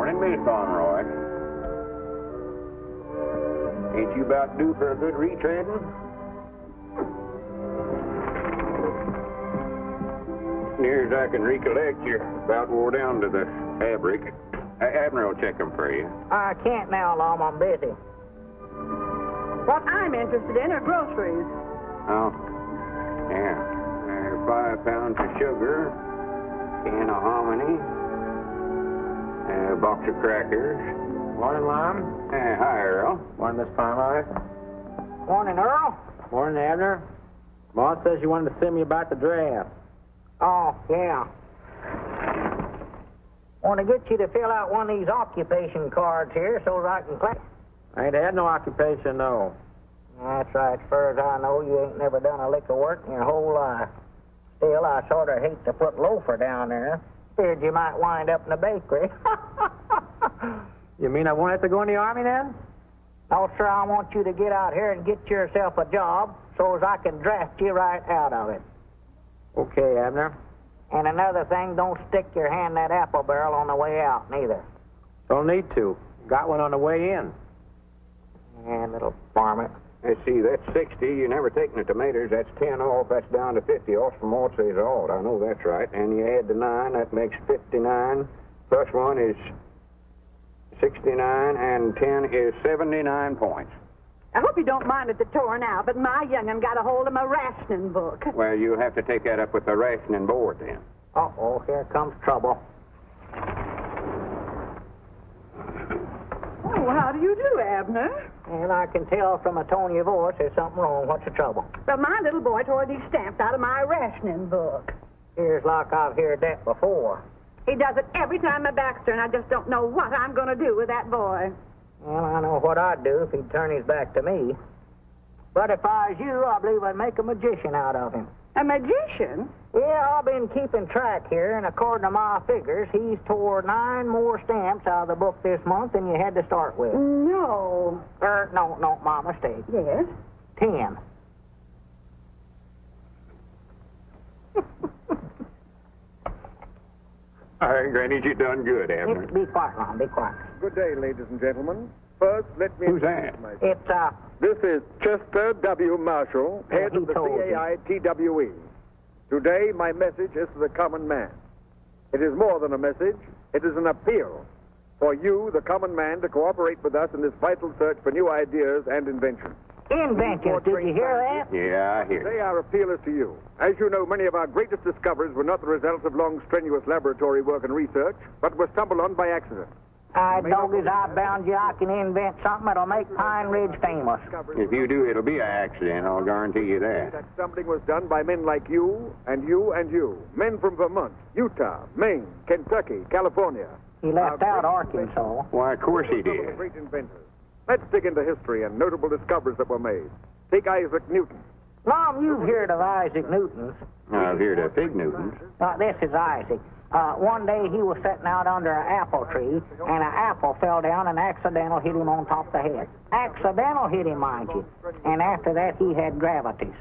Morning, Miss Conroy. Ain't you about due for a good retreading? Near as I can recollect, you're about wore down to the fabric. Abner will check them for you. I can't now, Lum. I'm busy. What I'm interested in are groceries. Oh, yeah. 5 pounds of sugar, can of hominy, a box of crackers. Morning, Lum. Hi, Earl. Morning, Miss Conroy. Morning, Earl. Morning, Abner. Boss says you wanted to see me about the draft. Oh, yeah. Want to get you to fill out one of these occupation cards here so that I can claim. I ain't had no occupation, no. That's right. As far as I know, you ain't never done a lick of work in your whole life. Still, I sort of hate to put loafer down there. Feared you might wind up in the bakery. You mean I won't have to go in the Army then? No, sir, I want you to get out here and get yourself a job so as I can draft you right out of it. Okay, Abner. And another thing, don't stick your hand in that apple barrel on the way out, neither. Don't need to. Got one on the way in. Yeah, little varmint. Let's see, that's 60. You never taken the tomatoes. That's 10 off. That's down to 50 off from what says odd. I know that's right. And you add the 9, that makes 59. Plus 1 is 69, and 10 is 79 points. I hope you don't mind at the torn out, but my young'un got a hold of my rationing book. Well, you'll have to take that up with the rationing board then. Uh-oh, here comes trouble. Oh, how do you do, Abner? And I can tell from a tone of your voice there's something wrong. What's the trouble? Well, my little boy tore these stamps out of my rationing book. Here's like I've heard that before. He does it every time my back's turned. I just don't know what I'm going to do with that boy. Well, I know what I'd do if he'd turn his back to me. But if I was you, I believe I'd make a magician out of him. A magician? Yeah, I've been keeping track here, and according to my figures, he's tore 9 more stamps out of the book this month than you had to start with. No. No, my mistake. Yes? 10. All right, Granny, you done good, Abner. Be quiet, Ron, be quiet. Good day, ladies and gentlemen. First, let me Who's introduce that? myself. It's, This is Chester W. Marshall, head he of the told you. CAI-TWE. Today, my message is to the common man. It is more than a message. It is an appeal for you, the common man, to cooperate with us in this vital search for new ideas and inventions. inventions. Did you hear that? Yeah, I hear Today, you. our appeal is to you. As you know, many of our greatest discoveries were not the results of long, strenuous laboratory work and research, but were stumbled on by accident. Doggies, I bound you I can invent something that'll make Pine Ridge famous. If you do, it'll be an accident, I'll guarantee you that. That stumbling was done by men like you, and you, and you. Men from Vermont, Utah, Maine, Kentucky, California. He left Our out great Arkansas. Why, of course he Some of the did. great inventors. Let's dig into history and notable discoveries that were made. Take Isaac Newton. Mom, you've heard of Isaac Newton's. I've heard of Fig Newtons. This is Isaac. One day he was sitting out under an apple tree, and an apple fell down and accidental hit him on top of the head. Accidental hit him, mind you. And after that, he had gravities.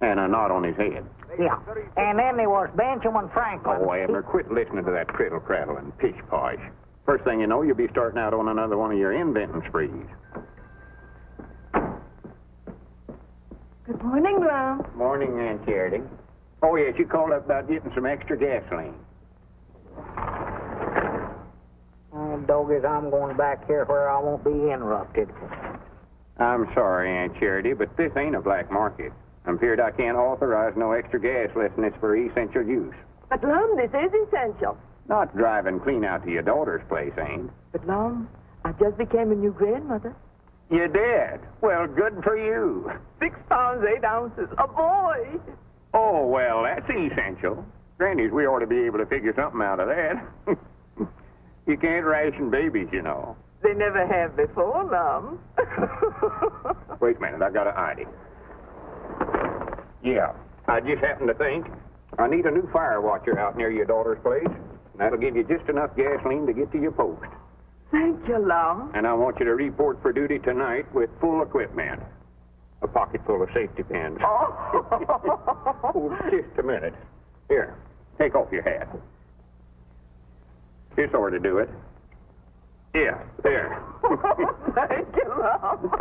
And a knot on his head. Yeah. And then there was Benjamin Franklin. Oh, Abner, quit listening to that criddle craddle and pish posh. First thing you know, you'll be starting out on another one of your inventing sprees. Good morning, Lum. Morning, Aunt Charity. Oh, yes, you called up about getting some extra gasoline. Doggies, I'm going back here where I won't be interrupted. I'm sorry, Aunt Charity, but this ain't a black market. I'm feared I can't authorize no extra gas unless it's for essential use. But, Lum, this is essential. Not driving clean out to your daughter's place, ain't. But, Lum, I just became a new grandmother. You did? Well, good for you. 6 pounds, 8 ounces. A boy. Oh, well, that's essential. Grannies, we ought to be able to figure something out of that. You can't ration babies, you know. They never have before, Lum. Wait a minute, I got an idea. Yeah, I just happened to think I need a new fire watcher out near your daughter's place. And that'll give you just enough gasoline to get to your post. Thank you, Lum. And I want you to report for duty tonight with full equipment. A pocket full of safety pins. Oh, just a minute. Here, take off your hat. This ought to do it. Yeah, there. Thank you, Lum.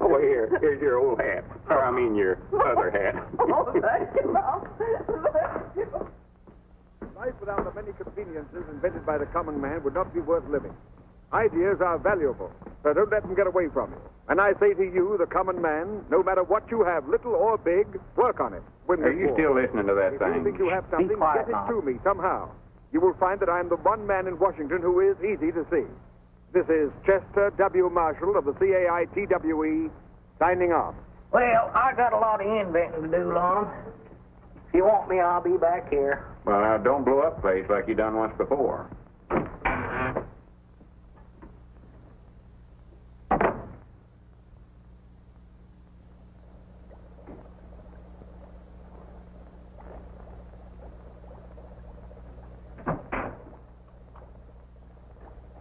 Oh, here's your old hat. Or, I mean, your other hat. Oh, thank you, Lum. Thank you. Life without the many conveniences invented by the common man would not be worth living. Ideas are valuable, so don't let them get away from you. And I say to you, the common man, no matter what you have, little or big, work on it. Are you still listening to that If you thing? think you have something, quiet, get it Mom. to me somehow. You will find that I'm the one man in Washington who is easy to see. This is Chester W. Marshall of the CAITWE, signing off. Well, I got a lot of inventing to do, Lum. If you want me, I'll be back here. Well, now, don't blow up the place like you done once before.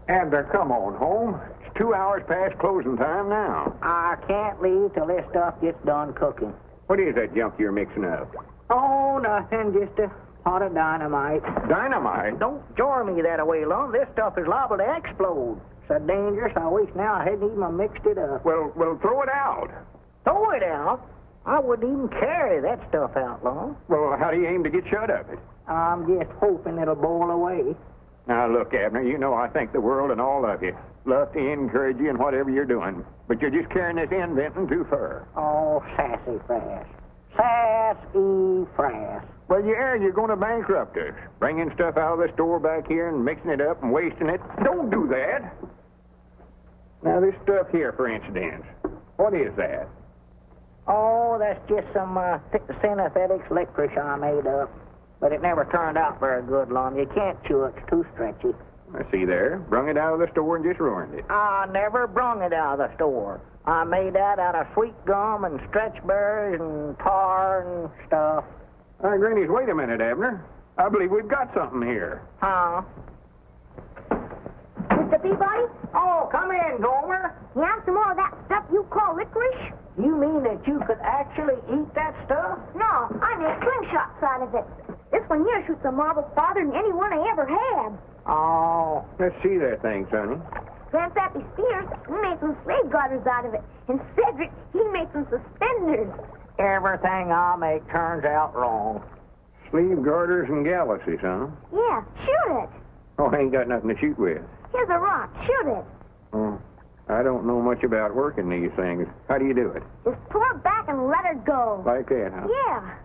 Abner, come on home. It's 2 hours past closing time now. I can't leave till this stuff gets done cooking. What is that junk you're mixing up? Oh, nothing, just a pot of dynamite. Dynamite? Don't jar me that away, Lum. This stuff is liable to explode. So dangerous, I wish now I hadn't even mixed it up. Well, throw it out. Throw it out? I wouldn't even carry that stuff out, Lum. Well, how do you aim to get shut of it? I'm just hoping it'll boil away. Now, look, Abner, you know I think the world and all of you love to encourage you in whatever you're doing, but you're just carrying this inventing too far. Oh, sassafras. Sassafras. Well, you're going to bankrupt us. Bringing stuff out of the store back here and mixing it up and wasting it. Don't do that. Now, this stuff here, for instance, what is that? Oh, that's just some synthetic licorice I made up. But it never turned out very good, Lum. You can't chew it. It's too stretchy. I see there. Brung it out of the store and just ruined it. I never brung it out of the store. I made that out of sweet gum and stretch berries and tar and stuff. Grannies, wait a minute, Abner. I believe we've got something here. Huh? Mr. Peabody, Oh, come in, Gomer. you have some more of that stuff you call licorice? You mean that you could actually eat that stuff? No, I make slingshots out of it. This one here shoots a marble farther than any one I ever had. Oh, Let's see that thing, Sonny. Grandpappy Spears, he made some slave garters out of it. And Cedric, he made some suspenders. everything I make turns out wrong. Sleeve garters and galaxies, huh? Yeah, shoot it. Oh, I ain't got nothing to shoot with. Here's a rock. Shoot it. Oh, I don't know much about working these things. How do you do it? Just pull it back and let her go. Like that, huh? Yeah.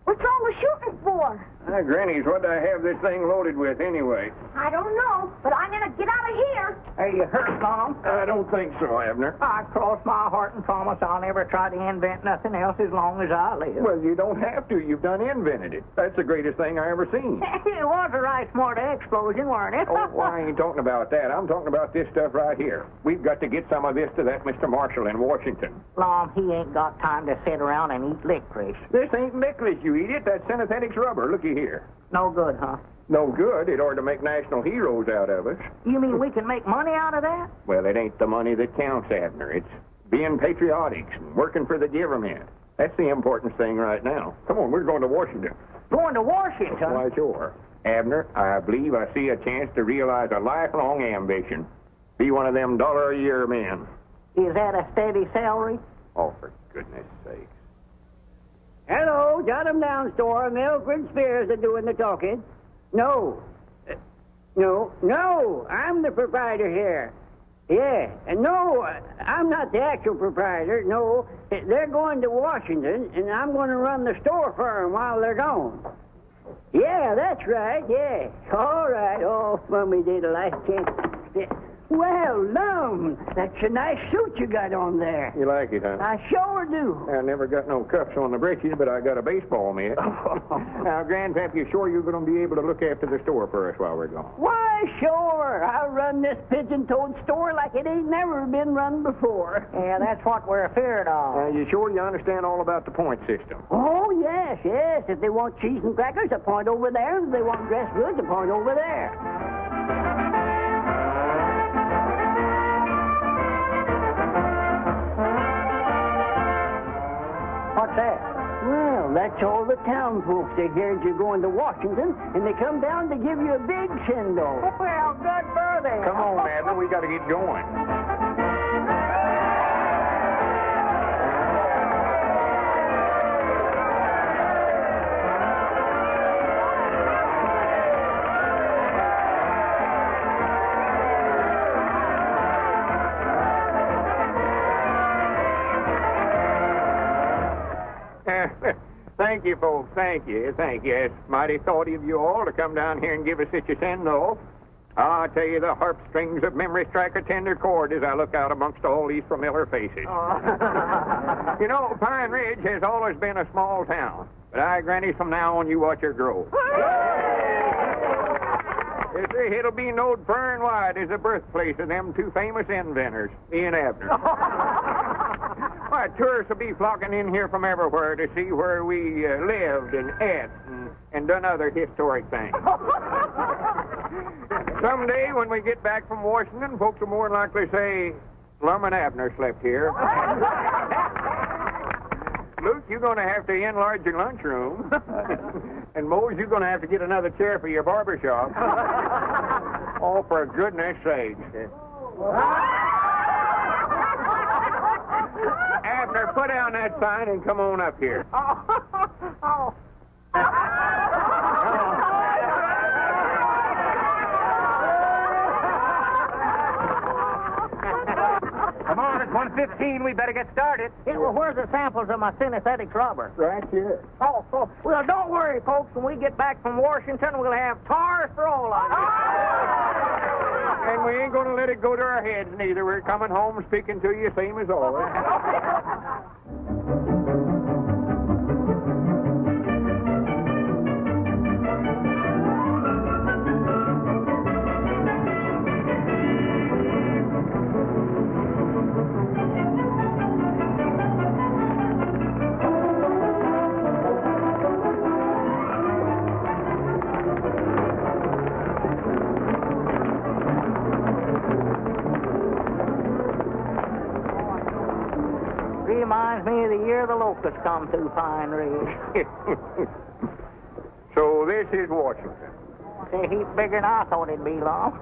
What's all the shooting for? Grannies, what do I have this thing loaded with anyway? I don't know, but I'm gonna get out of here. Are you hurt, Mom? I don't think so, Abner. I cross my heart and promise I'll never try to invent nothing else as long as I live. Well, you don't have to. You've done invented it. That's the greatest thing I ever seen. It was a right smart explosion, weren't it? Oh, well, I ain't talking about that. I'm talking about this stuff right here. We've got to get some of this to that Mr. Marshall in Washington. Lom, he ain't got time to sit around and eat licorice. This ain't licorice, you idiot. That's synthetic rubber. Looky here. No good, huh? No good. It ought to make national heroes out of us. You mean we can make money out of that? Well, it ain't the money that counts, Abner. It's being patriotic and working for the government. That's the important thing right now. Come on, we're going to Washington. Going to Washington? Why, sure. Abner, I believe I see a chance to realize a lifelong ambition. Be one of them $1-a-year men. Is that a steady salary? Oh, for goodness sakes. Hello, jot 'em down, store. Mildred Spears are doing the talking. No. No, I'm the proprietor here. Yeah, and no, I'm not the actual proprietor. No, they're going to Washington, and I'm going to run the store for 'em while they're gone. Yeah, that's right, yeah. All right, oh, Mummy diddle, I can't... Well, Lum, that's a nice suit you got on there. You like it, huh? I sure do. I never got no cuffs on the breeches, but I got a baseball mitt. Now, Grandpap, you sure you're going to be able to look after the store for us while we're gone? Why, sure. I'll run this pigeon-toed store like it ain't never been run before. Yeah, that's what we're afeard of. You sure you understand all about the point system? Oh, yes. If they want cheese and crackers, a point over there. And if they want dressed goods, a point over there. What's that? Well, that's all the town folks. They heard you're going to Washington, and they come down to give you a big send-off. Well, good for them. Come on, Abner, we got to get going. Thank you, folks. Thank you. It's mighty thoughty of you all to come down here and give us such a send-off. I tell you, the harp strings of memory strike a tender chord as I look out amongst all these familiar faces. You know, Pine Ridge has always been a small town, but I grant you from now on you watch her grow. You see, it'll be knowed far and wide as the birthplace of them two famous inventors, me and Abner. Why, tourists will be flocking in here from everywhere to see where we lived and ate and done other historic things. Someday, when we get back from Washington, folks will more than likely say, Lum and Abner slept here. Luke, you're going to have to enlarge your lunchroom. And Mose, you're going to have to get another chair for your barber shop. Oh, for goodness sake. Abner, put down that sign and come on up here. Oh. Come on, it's 1:15. We better get started. Yeah, well, where's the samples of my synthetic rubber? Right here. Oh, well, don't worry, folks. When we get back from Washington, we'll have tars for all of you. And we ain't going to let it go to our heads, neither. We're coming home speaking to you same as always. Reminds me of the year the locusts come through Pine Ridge. So this is Washington. It's a heap bigger than I thought it'd be, Long.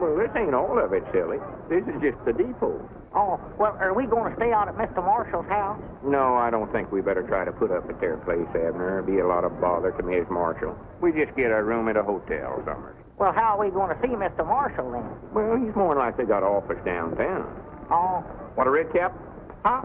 Well, this ain't all of it, silly. This is just the depot. Oh, well, are we going to stay out at Mr. Marshall's house? No, I don't think we better try to put up at their place, Abner. It'd be a lot of bother to Miss Marshall. We just get a room at a hotel somewhere. Well, how are we going to see Mr. Marshall then? Well, he's more than likely got an office downtown. Oh, Want a red cap? huh?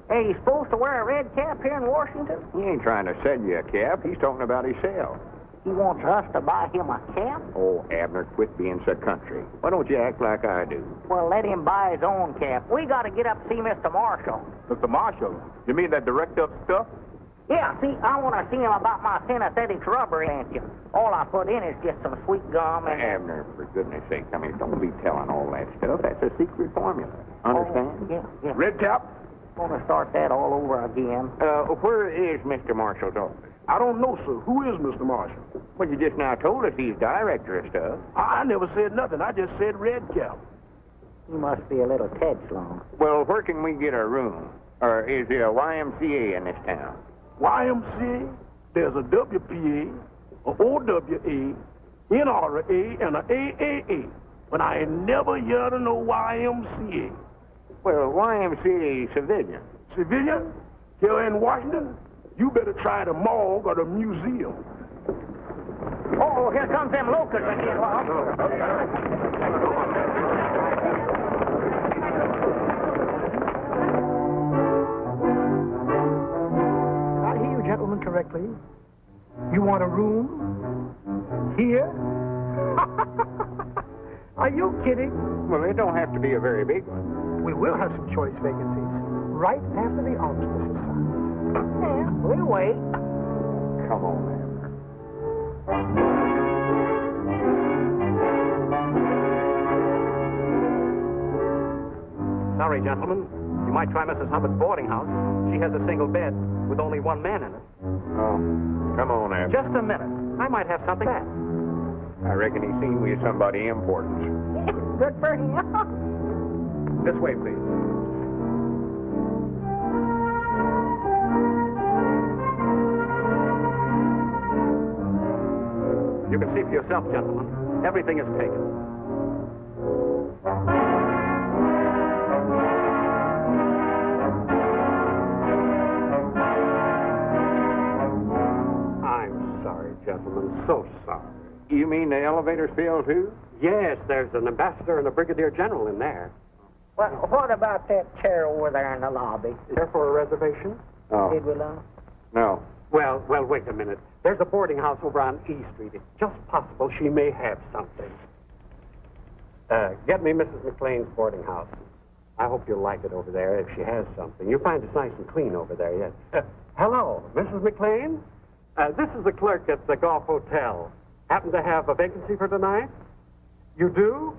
Hey, you supposed to wear a red cap here in Washington? He ain't trying to sell you a cap. He's talking about himself. He wants us to buy him a cap? Oh, Abner, quit being so country. Why don't you act like I do? Well, let him buy his own cap. We got to get up to see Mr. Marshall. Mr. Marshall, you mean that director of stuff? Yeah, see, I want to see him about my synthetic rubber, ain't you? All I put in is just some sweet gum and... Abner, for goodness sake, I mean, don't be telling all that stuff. That's a secret formula. Understand? Oh, yeah. Red cap? Want to start that all over again. Where is Mr. Marshall's office? I don't know, sir. Who is Mr. Marshall? Well, you just now told us he's director of stuff. I never said nothing. I just said red cap. He must be a little Long. Well, where can we get a room? Or is there a YMCA in this town? YMCA, there's a WPA, a OWA, NRA, and a AAA. But I ain't never heard of no YMCA. Well, YMCA is civilian. Civilian? Here in Washington? You better try the morgue or the museum. Oh, here comes them locusts again, Long. I hear you, gentlemen, correctly. You want a room? Here? Are you kidding? Well, it don't have to be a very big one. We will have some choice vacancies right after the armistice is signed. Yeah, we'll wait. Come on, Abner. Sorry, gentlemen. You might try Mrs. Hubbard's boarding house. She has a single bed with only one man in it. Oh, come on, Abner. Just a minute. I might have something back. I reckon he's seen we somebody important. Good for him. This way, please. You can see for yourself, gentlemen. Everything is taken. I'm sorry, gentlemen. So sorry. You mean the elevator's filled, too? Yes, there's an ambassador and a brigadier general in there. Well, what about that chair over there in the lobby? Is there for a reservation? Oh. Did we know? No. Well, wait a minute. There's a boarding house over on E Street. It's just possible she may have something. Get me Mrs. McLean's boarding house. I hope you'll like it over there if she has something. You'll find it's nice and clean over there, yes. Hello, Mrs. McLean? This is the clerk at the Golf Hotel. Happen to have a vacancy for tonight? You do?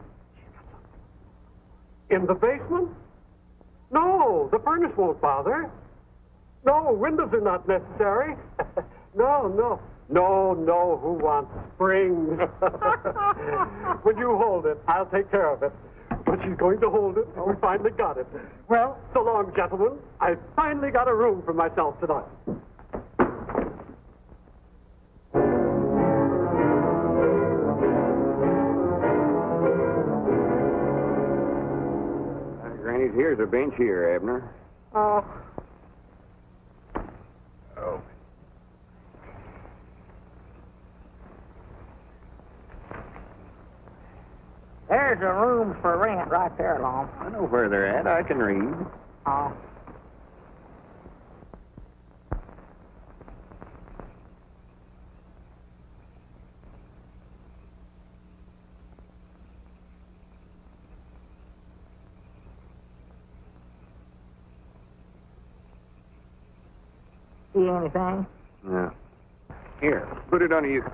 In the basement? No, the furnace won't bother. No, windows are not necessary. No, who wants springs? Would you hold it? I'll take care of it. But she's going to hold it, and we finally got it. Well, so long, gentlemen. I finally got a room for myself tonight. Granny, here's a bench here, Abner. Oh. There's a room for rent right there, Lon. I know where they're at. I can read. Oh. See anything? Yeah. Here, put it under you.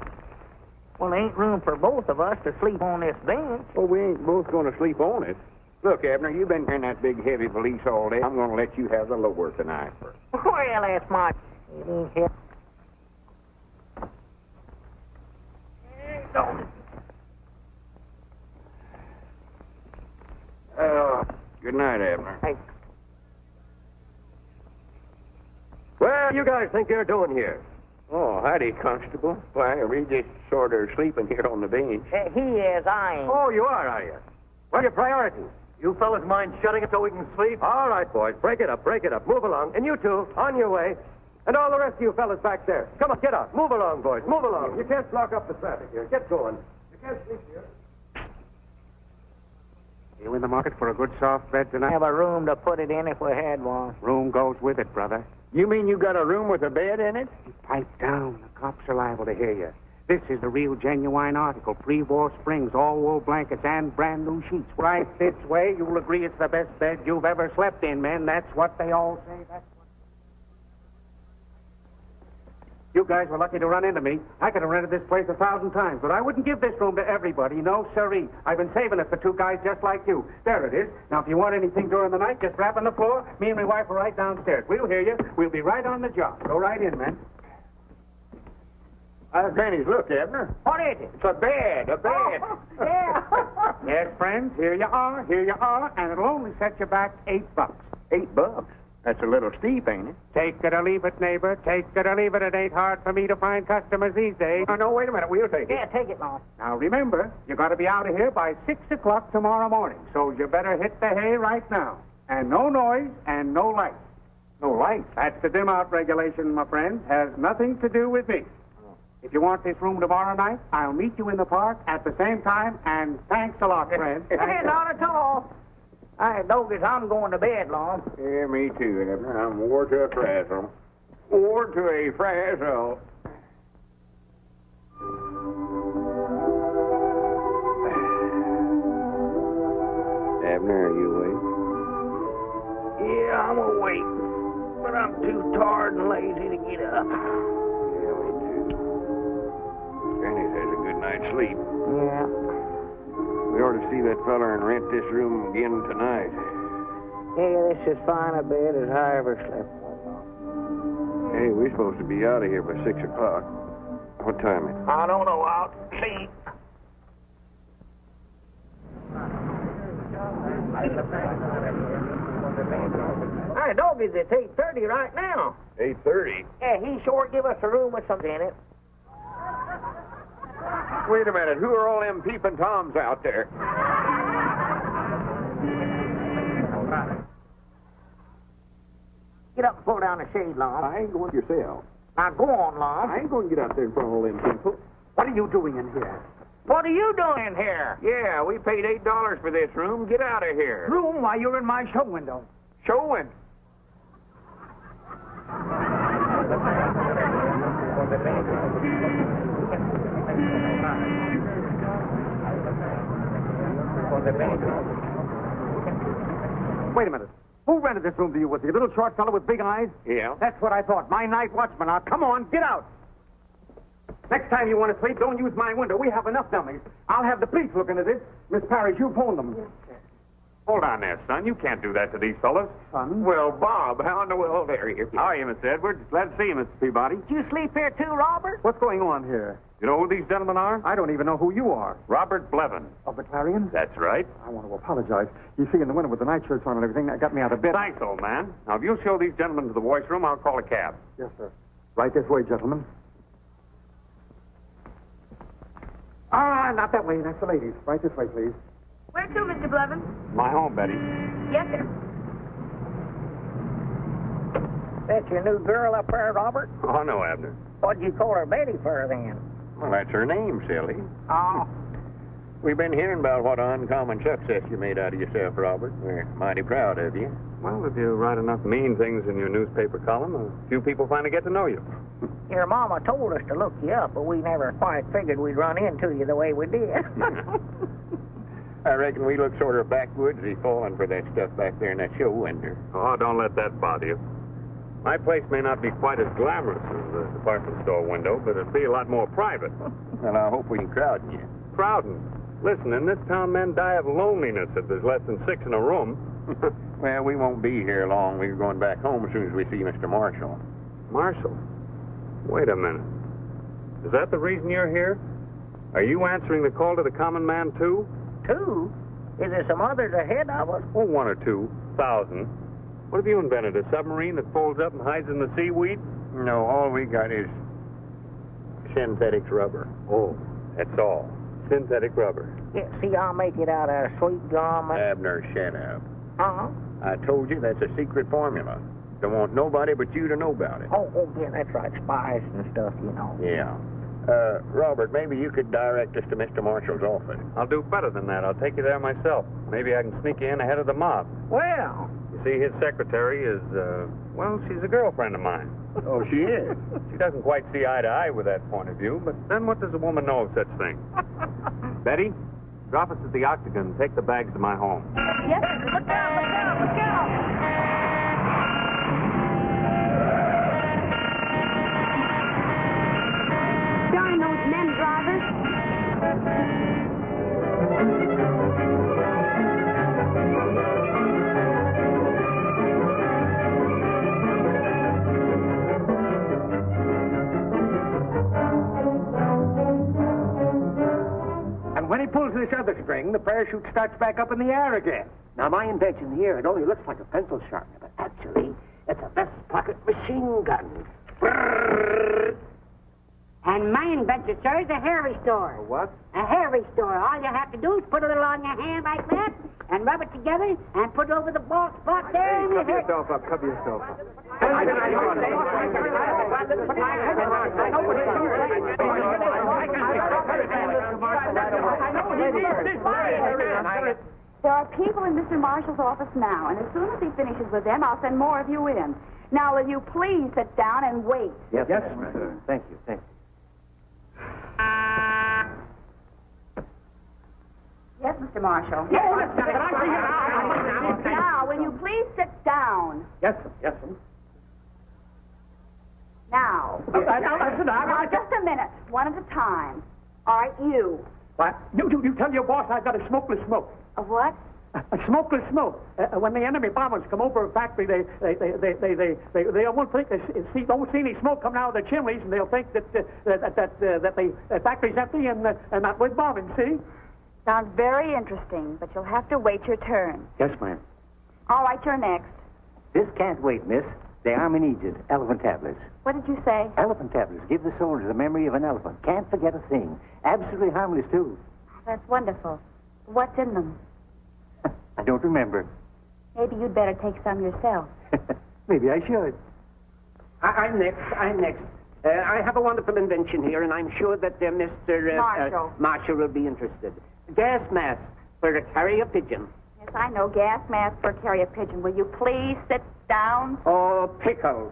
Well, there ain't room for both of us to sleep on this bench. Well, we ain't both going to sleep on it. Look, Abner, you've been carrying that big, heavy valise all day. I'm going to let you have the lower tonight. Well, that's my... It ain't here. Good night, Abner. Hey. What do you guys think you're doing here? Oh, howdy, Constable. Why, we just sort of sleeping here on the bench. He is, I ain't. Oh, you are you? What are your priorities? You fellas mind shutting it so we can sleep? All right, boys, break it up. Move along. And you two, on your way. And all the rest of you fellas back there. Come on, get out. Move along, boys. Move along. You can't block up the traffic here. Get going. You can't sleep here. You in the market for a good soft bed tonight? Have a room to put it in if we had one. Room goes with it, brother. You mean you got a room with a bed in it? Pipe down. The cops are liable to hear you. This is the real genuine article. Pre-war springs, all wool blankets, and brand new sheets. Right this way, you'll agree it's the best bed you've ever slept in, men. That's what they all say. You guys were lucky to run into me. I could have rented this place 1,000 times, but I wouldn't give this room to everybody. No, sirree. I've been saving it for two guys just like you. There it is. Now, if you want anything during the night, just rap on the floor. Me and my wife are right downstairs. We'll hear you. We'll be right on the job. Go right in, men. Granny's, look, Abner. What is it? It's a bed, Oh, yeah. Yes, friends, here you are, and it'll only set you back $8. $8? That's a little steep, ain't it? Take it or leave it, neighbor. Take it or leave it. It ain't hard for me to find customers these days. Oh, no, wait a minute. We'll take it. Yeah, take it, Lon. Now, remember, you got to be out of here by 6 o'clock tomorrow morning, so you better hit the hay right now. And no noise and no light. No light? That's the dim-out regulation, my friend. Has nothing to do with me. If you want this room tomorrow night, I'll meet you in the park at the same time, and thanks a lot, friend. Not at all. I notice I'm going to bed, Lon. Yeah, me too, Abner. I'm wore to a frazzle. Wore to a frazzle. Abner, are you awake? Yeah, I'm awake, but I'm too tired and lazy to get up. Yeah, me too. Granny has a good night's sleep. Yeah. We ought to see that fella and rent this room again tonight. Yeah, this is fine a bed as I ever slept. Hey, we're supposed to be out of here by 6 o'clock. What time is it? I don't know. I'll see. Hey, doggies, it's 8:30 right now. 8:30. Yeah, he sure give us a room with something in it. Wait a minute. Who are all them peeping toms out there? Get up and pull down the shade, Lum. I ain't going yourself. Now go on, Lum. I ain't going to get out there in front of all them people. What are you doing in here? What are you doing here? Yeah, we paid $8 for this room. Get out of here. Room while you're in my show window. Showing. Wait a minute. Who rented this room to you? Was he a little short fellow with big eyes? Yeah. That's what I thought. My night watchman. Now, come on, get out. Next time you want to sleep, don't use my window. We have enough dummies. I'll have the police look into this. Miss Parrish, you phone them. Hold on there, son. You can't do that to these fellas. Son? Well, Bob, how in the world are you? How are you, Mr. Edwards? Glad to see you, Mr. Peabody. Did you sleep here too, Robert? What's going on here? You know who these gentlemen are? I don't even know who you are. Robert Blevin. Of the Clarion? That's right. I want to apologize. You see, in the winter with the nightshirts on and everything, that got me out of bed. Thanks, old man. Now, if you'll show these gentlemen to the voice room, I'll call a cab. Yes, sir. Right this way, gentlemen. Not that way. That's the ladies. Right this way, please. Where to, Mr. Blevin? My home, Betty. Yes, sir. That's your new girl up there, Robert? Oh, no, Abner. What'd you call her Betty for, then? Well, that's her name, silly. Oh. We've been hearing about what uncommon success you made out of yourself, Robert. We're mighty proud of you. Well, if you write enough mean things in your newspaper column, a few people finally get to know you. Your mama told us to look you up, but we never quite figured we'd run into you the way we did. I reckon we look sort of backwoodsy falling for that stuff back there in that show window. Oh, don't let that bother you. My place may not be quite as glamorous as the department store window, but it'll be a lot more private. Well, I hope we can crowd you. Crowding? Listen, in this town, men die of loneliness if there's less than 6 in a room. Well, we won't be here long. We're going back home as soon as we see Mr. Marshall. Marshall? Wait a minute. Is that the reason you're here? Are you answering the call to the common man, too? 2? Is there some others ahead of us? Oh, 1 or 2,000. What have you invented, a submarine that folds up and hides in the seaweed? No, all we got is synthetic rubber. Oh, that's all. Synthetic rubber. Yeah, see, I'll make it out of sweet gum. Abner, shut up. Uh-huh. I told you that's a secret formula. Don't want nobody but you to know about it. Oh, yeah, that's right. Spies and stuff, you know. Yeah. Robert, maybe you could direct us to Mr. Marshall's office. I'll do better than that. I'll take you there myself. Maybe I can sneak you in ahead of the mob. Well. You see, his secretary is, well, she's a girlfriend of mine. Oh, she is? She doesn't quite see eye to eye with that point of view, but then what does a woman know of such things? Betty, drop us at the Octagon. Take the bags to my home. Yes, sir. Look out, look out, look out. Darn those men drivers. And when he pulls this other string, the parachute starts back up in the air again. Now, my invention here, it only looks like a pencil sharpener, but actually, it's a vest pocket machine gun. And my invention, sir, is a hairy store. A what? A hairy store. All you have to do is put a little on your hand like that and rub it together and put it over the bald spot there and Cover yourself up, cover yourself up. There are people in Mr. Marshall's office now, and as soon as he finishes with them, I'll send more of you in. Now, will you please sit down and wait? Yes, sir. Thank you, thank you. Yes, Mr. Marshall. Now, will you please sit down? Yes, sir. Yes, sir. Now. Now, just a minute, one at a time. All right, you. What? You tell your boss I've got a smokeless smoke. A what? A smokeless smoke. When the enemy bombers come over a factory, they won't think don't see any smoke coming out of the chimneys, and they'll think that the factory's empty and not with bombing. See? Sounds very interesting, but you'll have to wait your turn. Yes, ma'am. All right, you're next. This can't wait, miss. The army needs it. Elephant tablets. What did you say? Elephant tablets. Give the soldier the memory of an elephant. Can't forget a thing. Absolutely harmless, too. That's wonderful. What's in them? I don't remember. Maybe you'd better take some yourself. Maybe I should. I'm next. I have a wonderful invention here, and I'm sure that Mr. Marshall will be interested. Gas mask for a carrier pigeon. Yes, I know. Gas mask for carrier pigeon. Will you please sit down? Oh, pickles.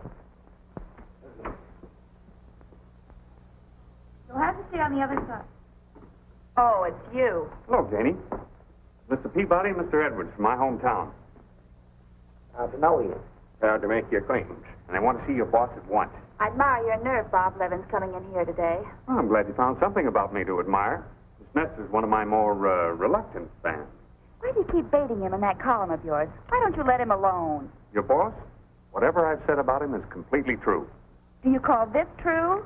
You'll have to sit on the other side. Oh, it's you. Hello, Janie. Mr. Peabody and Mr. Edwards from my hometown. How'd you know you? Proud to make your acquaintance. And I want to see your boss at once. I admire your nerve, Bob Levin's coming in here today. Well, I'm glad you found something about me to admire. Miss Nestor's one of my more reluctant fans. Why do you keep baiting him in that column of yours? Why don't you let him alone? Your boss? Whatever I've said about him is completely true. Do you call this true?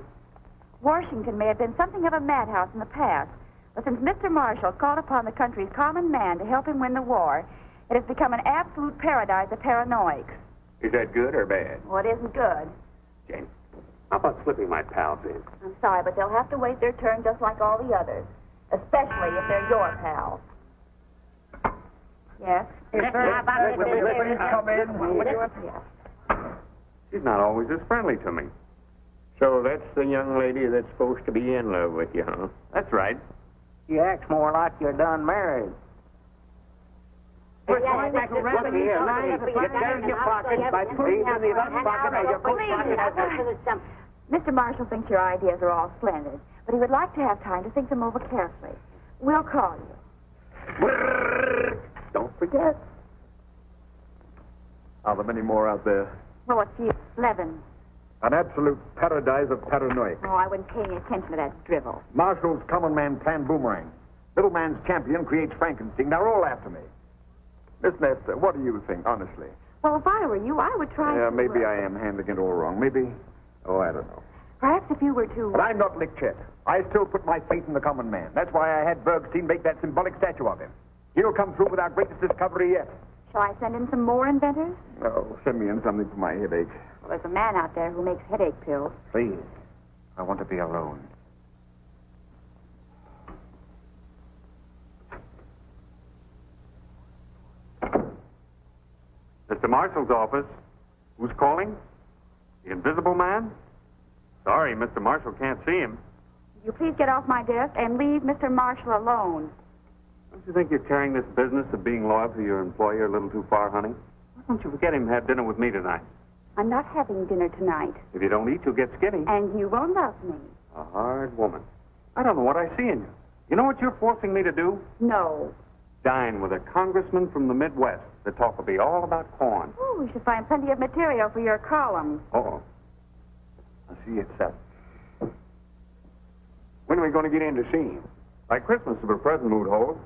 Washington may have been something of a madhouse in the past, but since Mr. Marshall called upon the country's common man to help him win the war, it has become an absolute paradise of paranoics. Is that good or bad? Well, it isn't good. Janie, how about slipping my pals in? I'm sorry, but they'll have to wait their turn just like all the others, especially if they're your pals. Yes? Yes, sir. How about this? Come in. She's not always this friendly to me. So that's the young lady that's supposed to be in love with you, huh? That's right. You act more like you're done married. Look here, get down in your pocket by putting in the left pocket or your coat pocket. Mr. Marshall thinks your ideas are all splendid, but he would like to have time to think them over carefully. We'll call you. Don't forget. Are there many more out there? Well, it's you, Levin. An absolute paradise of paranoia. Oh, I wouldn't pay any attention to that drivel. Marshall's common man planned boomerang. Little man's champion creates Frankenstein. They're all after me. Miss Nestor, what do you think, honestly? Well, if I were you, I would try to... Maybe I am handling it all wrong. Maybe... Oh, I don't know. Perhaps if you were to... But I'm not licked yet. I still put my faith in the common man. That's why I had Bergstein make that symbolic statue of him. He'll come through with our greatest discovery yet. Shall I send in some more inventors? Oh, send me in something for my headache. Well, there's a man out there who makes headache pills. Please. I want to be alone. Mr. Marshall's office. Who's calling? The Invisible Man? Sorry, Mr. Marshall can't see him. Will you please get off my desk and leave Mr. Marshall alone? Don't you think you're carrying this business of being loyal to your employer a little too far, honey? Why don't you forget him and have dinner with me tonight? I'm not having dinner tonight. If you don't eat, you'll get skinny. And you won't love me. A hard woman. I don't know what I see in you. You know what you're forcing me to do? No. Dine with a congressman from the Midwest. The talk will be all about corn. Oh, we should find plenty of material for your columns. Uh-oh. I'll see you at 7. When are we going to get in to see him? By Christmas, if a present mood holds.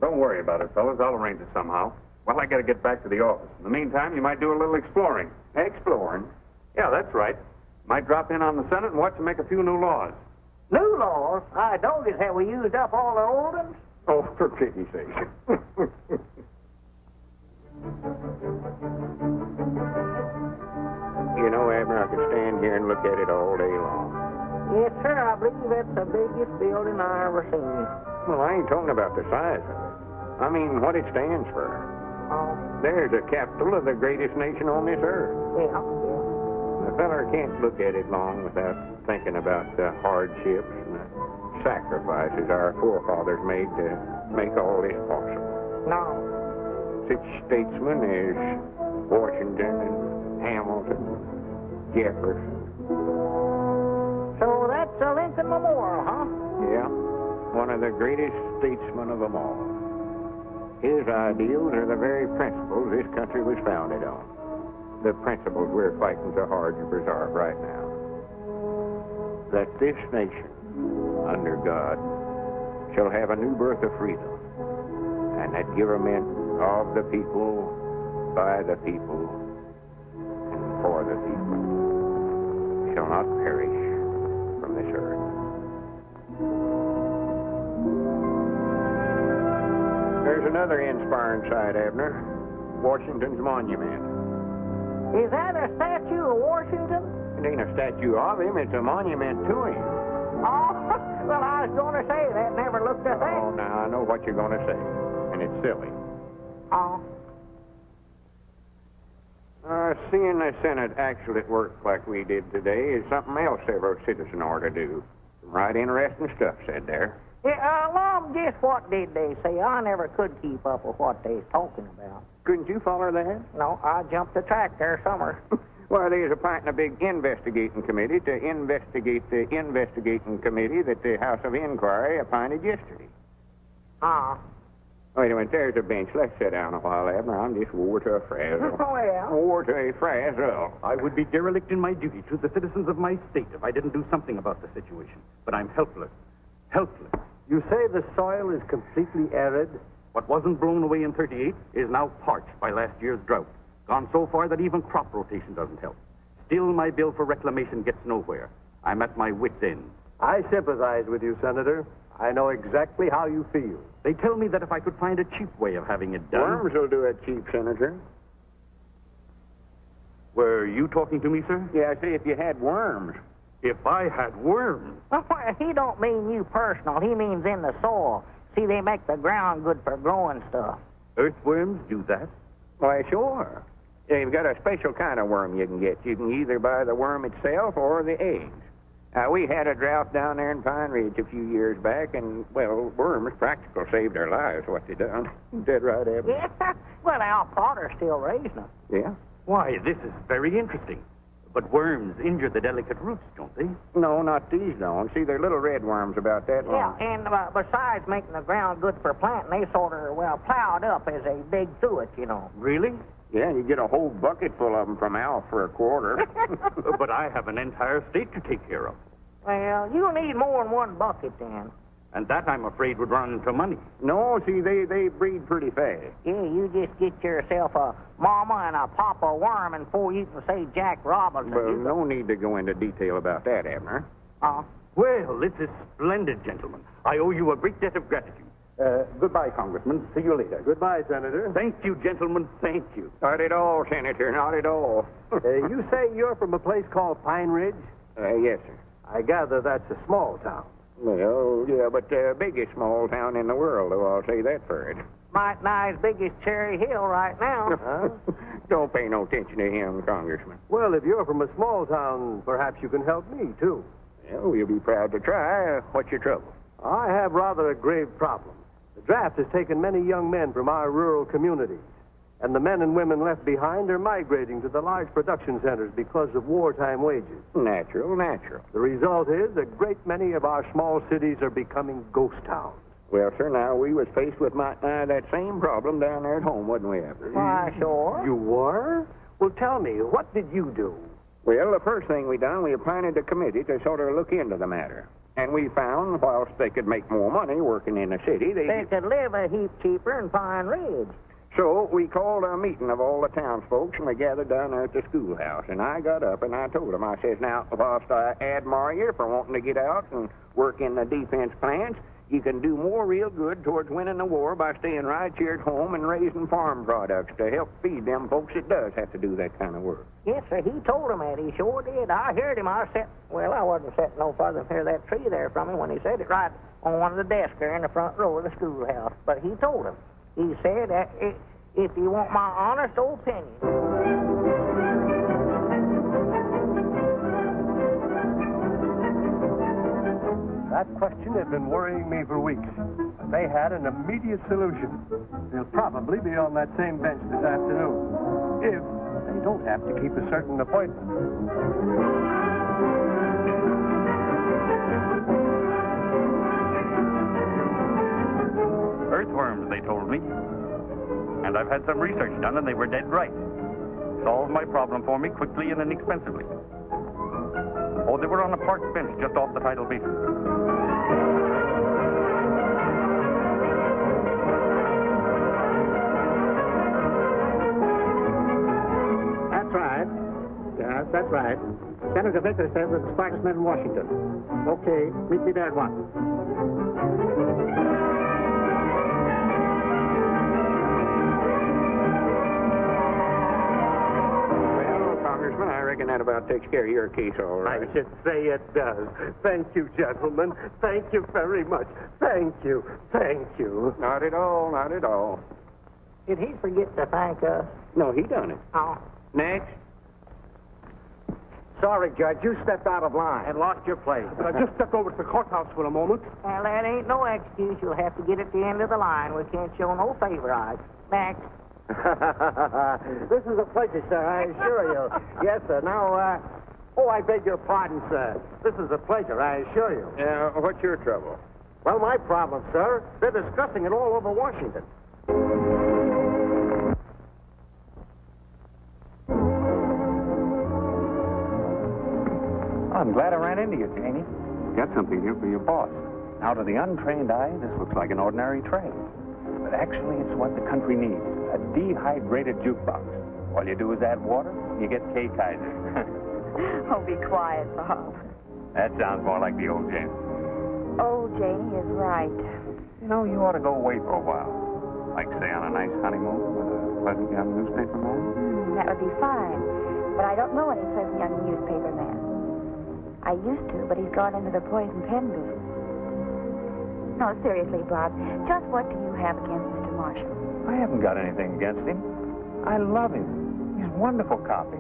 Don't worry about it, fellas. I'll arrange it somehow. Well, I got to get back to the office. In the meantime, you might do a little exploring. Exploring? Yeah, that's right. Might drop in on the Senate and watch them make a few new laws. New laws? I noticed, have we used up all the old ones? Oh, for pity's sake. You know, Abner, I could stand here and look at it all day long. Yes, sir. I believe that's the biggest building I ever seen. Well, I ain't talking about the size of it. I mean, what it stands for. Oh, There's the capital of the greatest nation on this earth. yeah. A feller can't look at it long without thinking about the hardships and the sacrifices our forefathers made to make all this possible. No. Such statesmen as Washington and Hamilton, Jefferson. So that's a Lincoln Memorial, huh? Yeah, one of the greatest statesmen of them all. His ideals are the very principles this country was founded on. The principles we're fighting so hard to preserve right now. That this nation, under God, shall have a new birth of freedom, and that government of the people, by the people, and for the people, shall not perish from this earth. There's another inspiring sight, Abner. Washington's monument. Is that a statue of Washington? It ain't a statue of him, it's a monument to him. Oh, well, I was going to say that. Never looked at that. Oh, now I know what you're going to say, and it's silly. Oh. Seeing the Senate actually at work like we did today is something else every citizen ought to do. Some right interesting stuff said there. Yeah, Mom, just what did they say? I never could keep up with what they was talking about. Couldn't you follow that? No, I jumped the track there somewhere. Well, they was appointing a big investigating committee to investigate the investigating committee that the House of Inquiry appointed yesterday. Ah. Wait a minute, there's a bench. Let's sit down a while, Abner. I'm just wore to a frazzle. Well. Wore to a frazzle. I would be derelict in my duty to the citizens of my state if I didn't do something about the situation. But I'm helpless. Helpless. You say the soil is completely arid? What wasn't blown away in 38 is now parched by last year's drought. Gone so far that even crop rotation doesn't help. Still, my bill for reclamation gets nowhere. I'm at my wit's end. I sympathize with you, Senator. I know exactly how you feel. They tell me that if I could find a cheap way of having it done... Worms will do it cheap, Senator. Were you talking to me, sir? Yeah, I say if you had worms. If I had worms? Well, he don't mean you personal. He means in the soil. See, they make the ground good for growing stuff. Earthworms do that? Why, sure. They've got a special kind of worm you can get. You can either buy the worm itself or the eggs. We had a drought down there in Pine Ridge a few years back, and, well, worms practical saved our lives, what they done. Dead right, Abner. Yeah. Well, Al Potter's still raising them. Yeah? Why, this is very interesting. But worms injure the delicate roots, don't they? No, not these don't. See, they're little red worms about that long. Yeah, and besides making the ground good for planting, they sort of, well, plowed up as they dig through it, you know. Really? Yeah, you get a whole bucket full of them from Al for a quarter. But I have an entire state to take care of. Well, you need more than one bucket then. And that, I'm afraid, would run into money. No, see, they breed pretty fast. Yeah, you just get yourself a mama and a papa worm, and before you can say Jack Robinson. Well, no need to go into detail about that, Abner. Well, this is splendid, gentlemen. I owe you a great debt of gratitude. Goodbye, Congressman. See you later. Goodbye, Senator. Thank you, gentlemen. Thank you. Not at all, Senator. Not at all. You say you're from a place called Pine Ridge? Yes, sir. I gather that's a small town. Well, yeah, but the biggest small town in the world, though, I'll say that for it. Might nigh as big as Cherry Hill right now. Don't pay no attention to him, Congressman. Well, if you're from a small town, perhaps you can help me, too. Well, we'll be proud to try. What's your trouble? I have rather a grave problem. The draft has taken many young men from our rural communities, and the men and women left behind are migrating to the large production centers because of wartime wages. Natural. The result is a great many of our small cities are becoming ghost towns. Well, sir, now, we was faced with that same problem down there at home, wasn't we, Abner? Why, sure. You were? Well, tell me, what did you do? Well, the first thing we done, we appointed a committee to sort of look into the matter. And we found, whilst they could make more money working in the city, They could live a heap cheaper in Pine Ridge. So we called a meeting of all the townsfolk, and we gathered down there at the schoolhouse. And I got up and I told them, I says, now, whilst I admire you for wanting to get out and work in the defense plants, you can do more real good towards winning the war by staying right here at home and raising farm products to help feed them folks that does have to do that kind of work. Yes, sir, he told him that. He sure did. I heard him. I wasn't sitting no farther than that tree there from him when he said it, right on one of the desks there in the front row of the schoolhouse. But he told him. He said, if you want my honest opinion. That question has been worrying me for weeks. But they had an immediate solution. They'll probably be on that same bench this afternoon, if they don't have to keep a certain appointment. Earthworms, they told me. And I've had some research done, and they were dead right. Solved my problem for me quickly and inexpensively. Oh, they were on a park bench just off the tidal basin. That's right. Yes, that's right. Senator Vicker says we're the smartest men in Washington. Okay, meet me there at once. Congressman. I reckon that about takes care of your case all right. I should say it does. Thank you, gentlemen. Thank you very much. Thank you. Thank you. Not at all, not at all. Did he forget to thank us? No, he done it. Oh. Next. Sorry, Judge, you stepped out of line. And lost your place. I just stepped over to the courthouse for a moment. Well, that ain't no excuse. You'll have to get at the end of the line. We can't show no favorites. Next. This is a pleasure, sir, I assure you. Yes, sir. Now, I beg your pardon, sir. This is a pleasure, I assure you. What's your trouble? Well, my problem, sir, they're discussing it all over Washington. I'm glad I ran into you, Janie. Got something here for your boss. Now, to the untrained eye, this looks like an ordinary tray. But actually, it's what the country needs. A dehydrated jukebox. All you do is add water, you get K Kaiser. Oh, be quiet, Bob. That sounds more like the old Janie. Old Janie is right. You know, you ought to go away for a while. Like, say, on a nice honeymoon with a pleasant young newspaper man. That would be fine. But I don't know any pleasant young newspaper man. I used to, but he's gone into the poison pen business. No, seriously, Bob, just what do you have against Mr. Marshall? I haven't got anything against him. I love him. He's wonderful copy.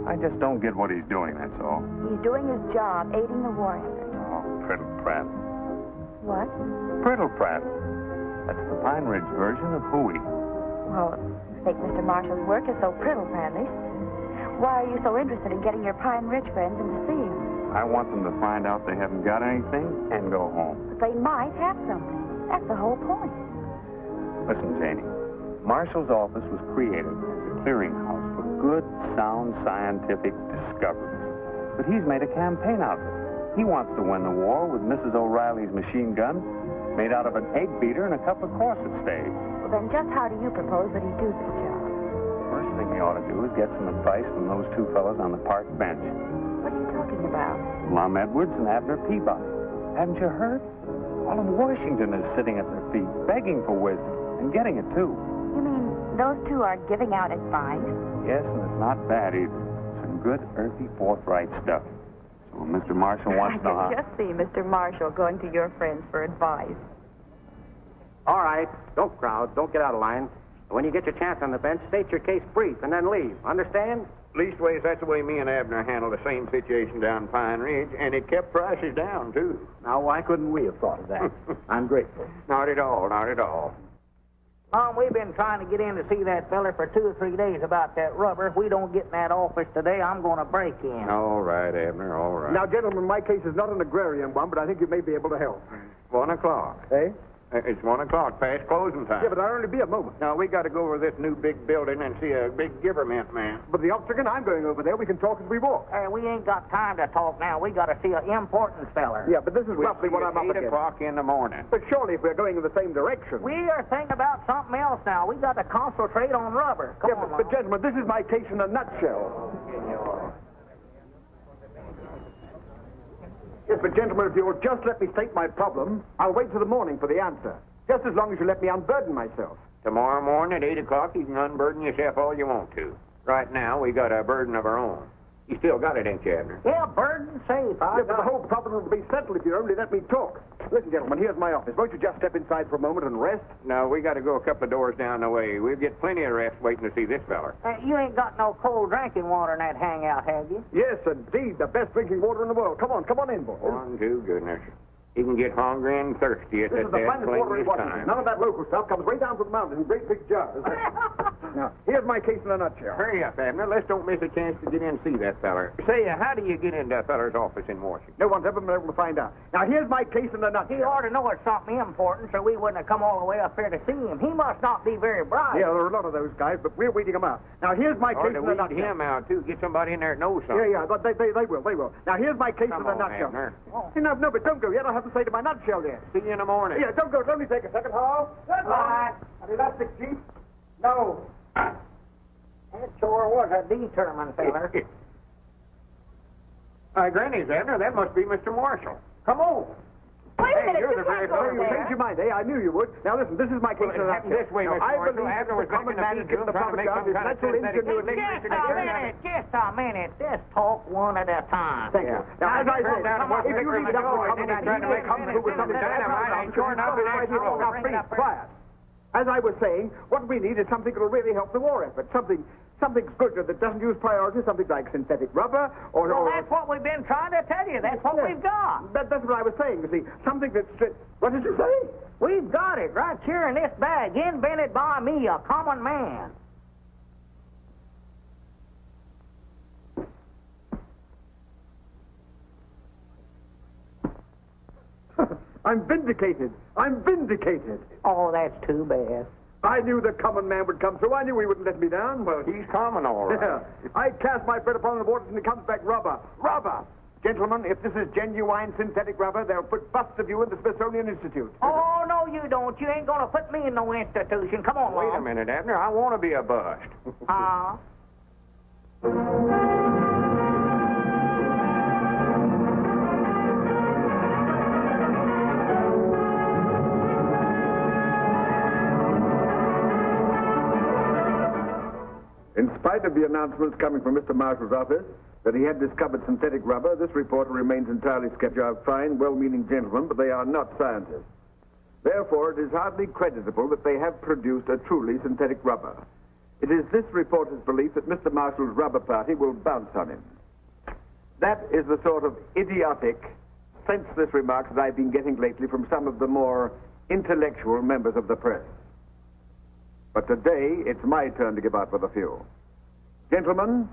I just don't get what he's doing, that's all. He's doing his job, aiding the war effort. Oh, Priddle Pratt. What? Priddle Pratt. That's the Pine Ridge version of hooey. Well, I think Mr. Marshall's work is so priddle-prattish. Why are you so interested in getting your Pine Ridge friends in to see him? I want them to find out they haven't got anything and go home. But they might have something. That's the whole point. Listen, Janie. Marshall's office was created as a clearinghouse for good, sound, scientific discoveries. But he's made a campaign out of it. He wants to win the war with Mrs. O'Reilly's machine gun made out of an egg beater and a couple of corset staves. Well, then just how do you propose that he do this job? First thing he ought to do is get some advice from those two fellows on the park bench. What are you talking about? Lum Edwards and Abner Peabody. Haven't you heard? All of Washington is sitting at their feet, begging for wisdom, and getting it, too. You mean those two are giving out advice? Yes, and it's not bad, either. Some good, earthy, forthright stuff. So when Mr. Marshall wants to know I can just see Mr. Marshall going to your friends for advice. All right. Don't crowd. Don't get out of line. When you get your chance on the bench, state your case brief and then leave. Understand? Leastways, that's the way me and Abner handled the same situation down Pine Ridge, and it kept prices down, too. Now, why couldn't we have thought of that? I'm grateful. Not at all, not at all. Mom, we've been trying to get in to see that feller for 2 or 3 days about that rubber. If we don't get in that office today, I'm going to break in. All right, Abner, all right. Now, gentlemen, my case is not an agrarian one, but I think you may be able to help. 1 o'clock. Eh? It's 1 o'clock, past closing time. Yeah, but I'll only be a moment. Now, we got to go over this new big building and see a big government man. But the Octagon, I'm going over there. We can talk as we walk. We ain't got time to talk now. We got to see an important feller. Yeah, but this is We'll roughly see what at I'm up 8 against. o'clock in the morning. But surely if we're going in the same direction. We are thinking about something else now. We got to concentrate on rubber. Come on, but gentlemen, this is my case in a nutshell. Yes, but gentlemen, if you'll just let me state my problem, I'll wait till the morning for the answer. Just as long as you let me unburden myself. Tomorrow morning at 8 o'clock, you can unburden yourself all you want to. Right now, we got a burden of our own. You still got it, ain't you, Abner? Yeah, burden safe. Yeah, but the whole problem will be settled if you only let me talk. Listen, gentlemen, here's my office. Won't you just step inside for a moment and rest? No, we got to go a couple of doors down the way. We'll get plenty of rest waiting to see this feller. You ain't got no cold drinking water in that hangout, have you? Yes, indeed. The best drinking water in the world. Come on in, boys. One, two, goodness. You can get hungry and thirsty at This is that the dead finest water in plainest Washington. time. None of that local stuff comes way down from the mountains in great big jars. Now, here's my case in a nutshell. Hurry up, Abner. Let's don't miss a chance to get in and see that feller. Say, how do you get into that feller's office in Washington? No one's ever been able to find out. Now, here's my case in a nutshell. He ought to know it's something important, so we wouldn't have come all the way up here to see him. He must not be very bright. Yeah, there are a lot of those guys, but we're weeding them out. Now, here's my Or case to in a weed nutshell. him out, too. Get somebody in there that knows something. Yeah, but they will. Now, here's my case Come in a on, nutshell. Abner. Hey, no, but don't go yet. I'll have to say to my nutshell yet. See you in the morning. Yeah, don't go. It'll only take a second. Hello? Goodbye. An elastic jeep? No. That sure was a determined feller. Granny's, Abner. That must be Mr. Marshall. Come on. Wait a minute. you're You the very can't go fellow. You there. changed your mind, eh? I knew you would. Now listen, this is my case in a happened nutshell. this way, Now, Mr. I Marshall. believe Abner that was the common making a man beat given the trying to public make of some his kind of natural synthetic ingenuity. Just a minute. Just talk one at a time. Thank you. Now, as I said, if you read up the common man, trying to make comes through with something dynamite, and sure enough, it ain't true. Now, please, quiet. As I was saying, what we need is something that will really help the war effort. Something good that doesn't use priority, something like synthetic rubber or... Well, that's what we've been trying to tell you. That's what we've got. That's what I was saying, you see. Something that's... What did you say? We've got it right here in this bag, invented by me, a common man. I'm vindicated. I'm vindicated. Oh, that's too bad. I knew the common man would come through. I knew he wouldn't let me down. Well, he's common, all right. Yeah. I cast my bread upon the waters and it comes back rubber. Rubber! Gentlemen, if this is genuine synthetic rubber, they'll put busts of you in the Smithsonian Institute. Oh, no, you don't. You ain't going to put me in no institution. Come on, Wait a minute, Abner. I want to be a bust. In spite of the announcements coming from Mr. Marshall's office that he had discovered synthetic rubber, this reporter remains entirely skeptical of fine, well-meaning gentlemen, but they are not scientists. Therefore, it is hardly creditable that they have produced a truly synthetic rubber. It is this reporter's belief that Mr. Marshall's rubber party will bounce on him. That is the sort of idiotic, senseless remarks that I've been getting lately from some of the more intellectual members of the press. But today, it's my turn to give out with a few. Gentlemen,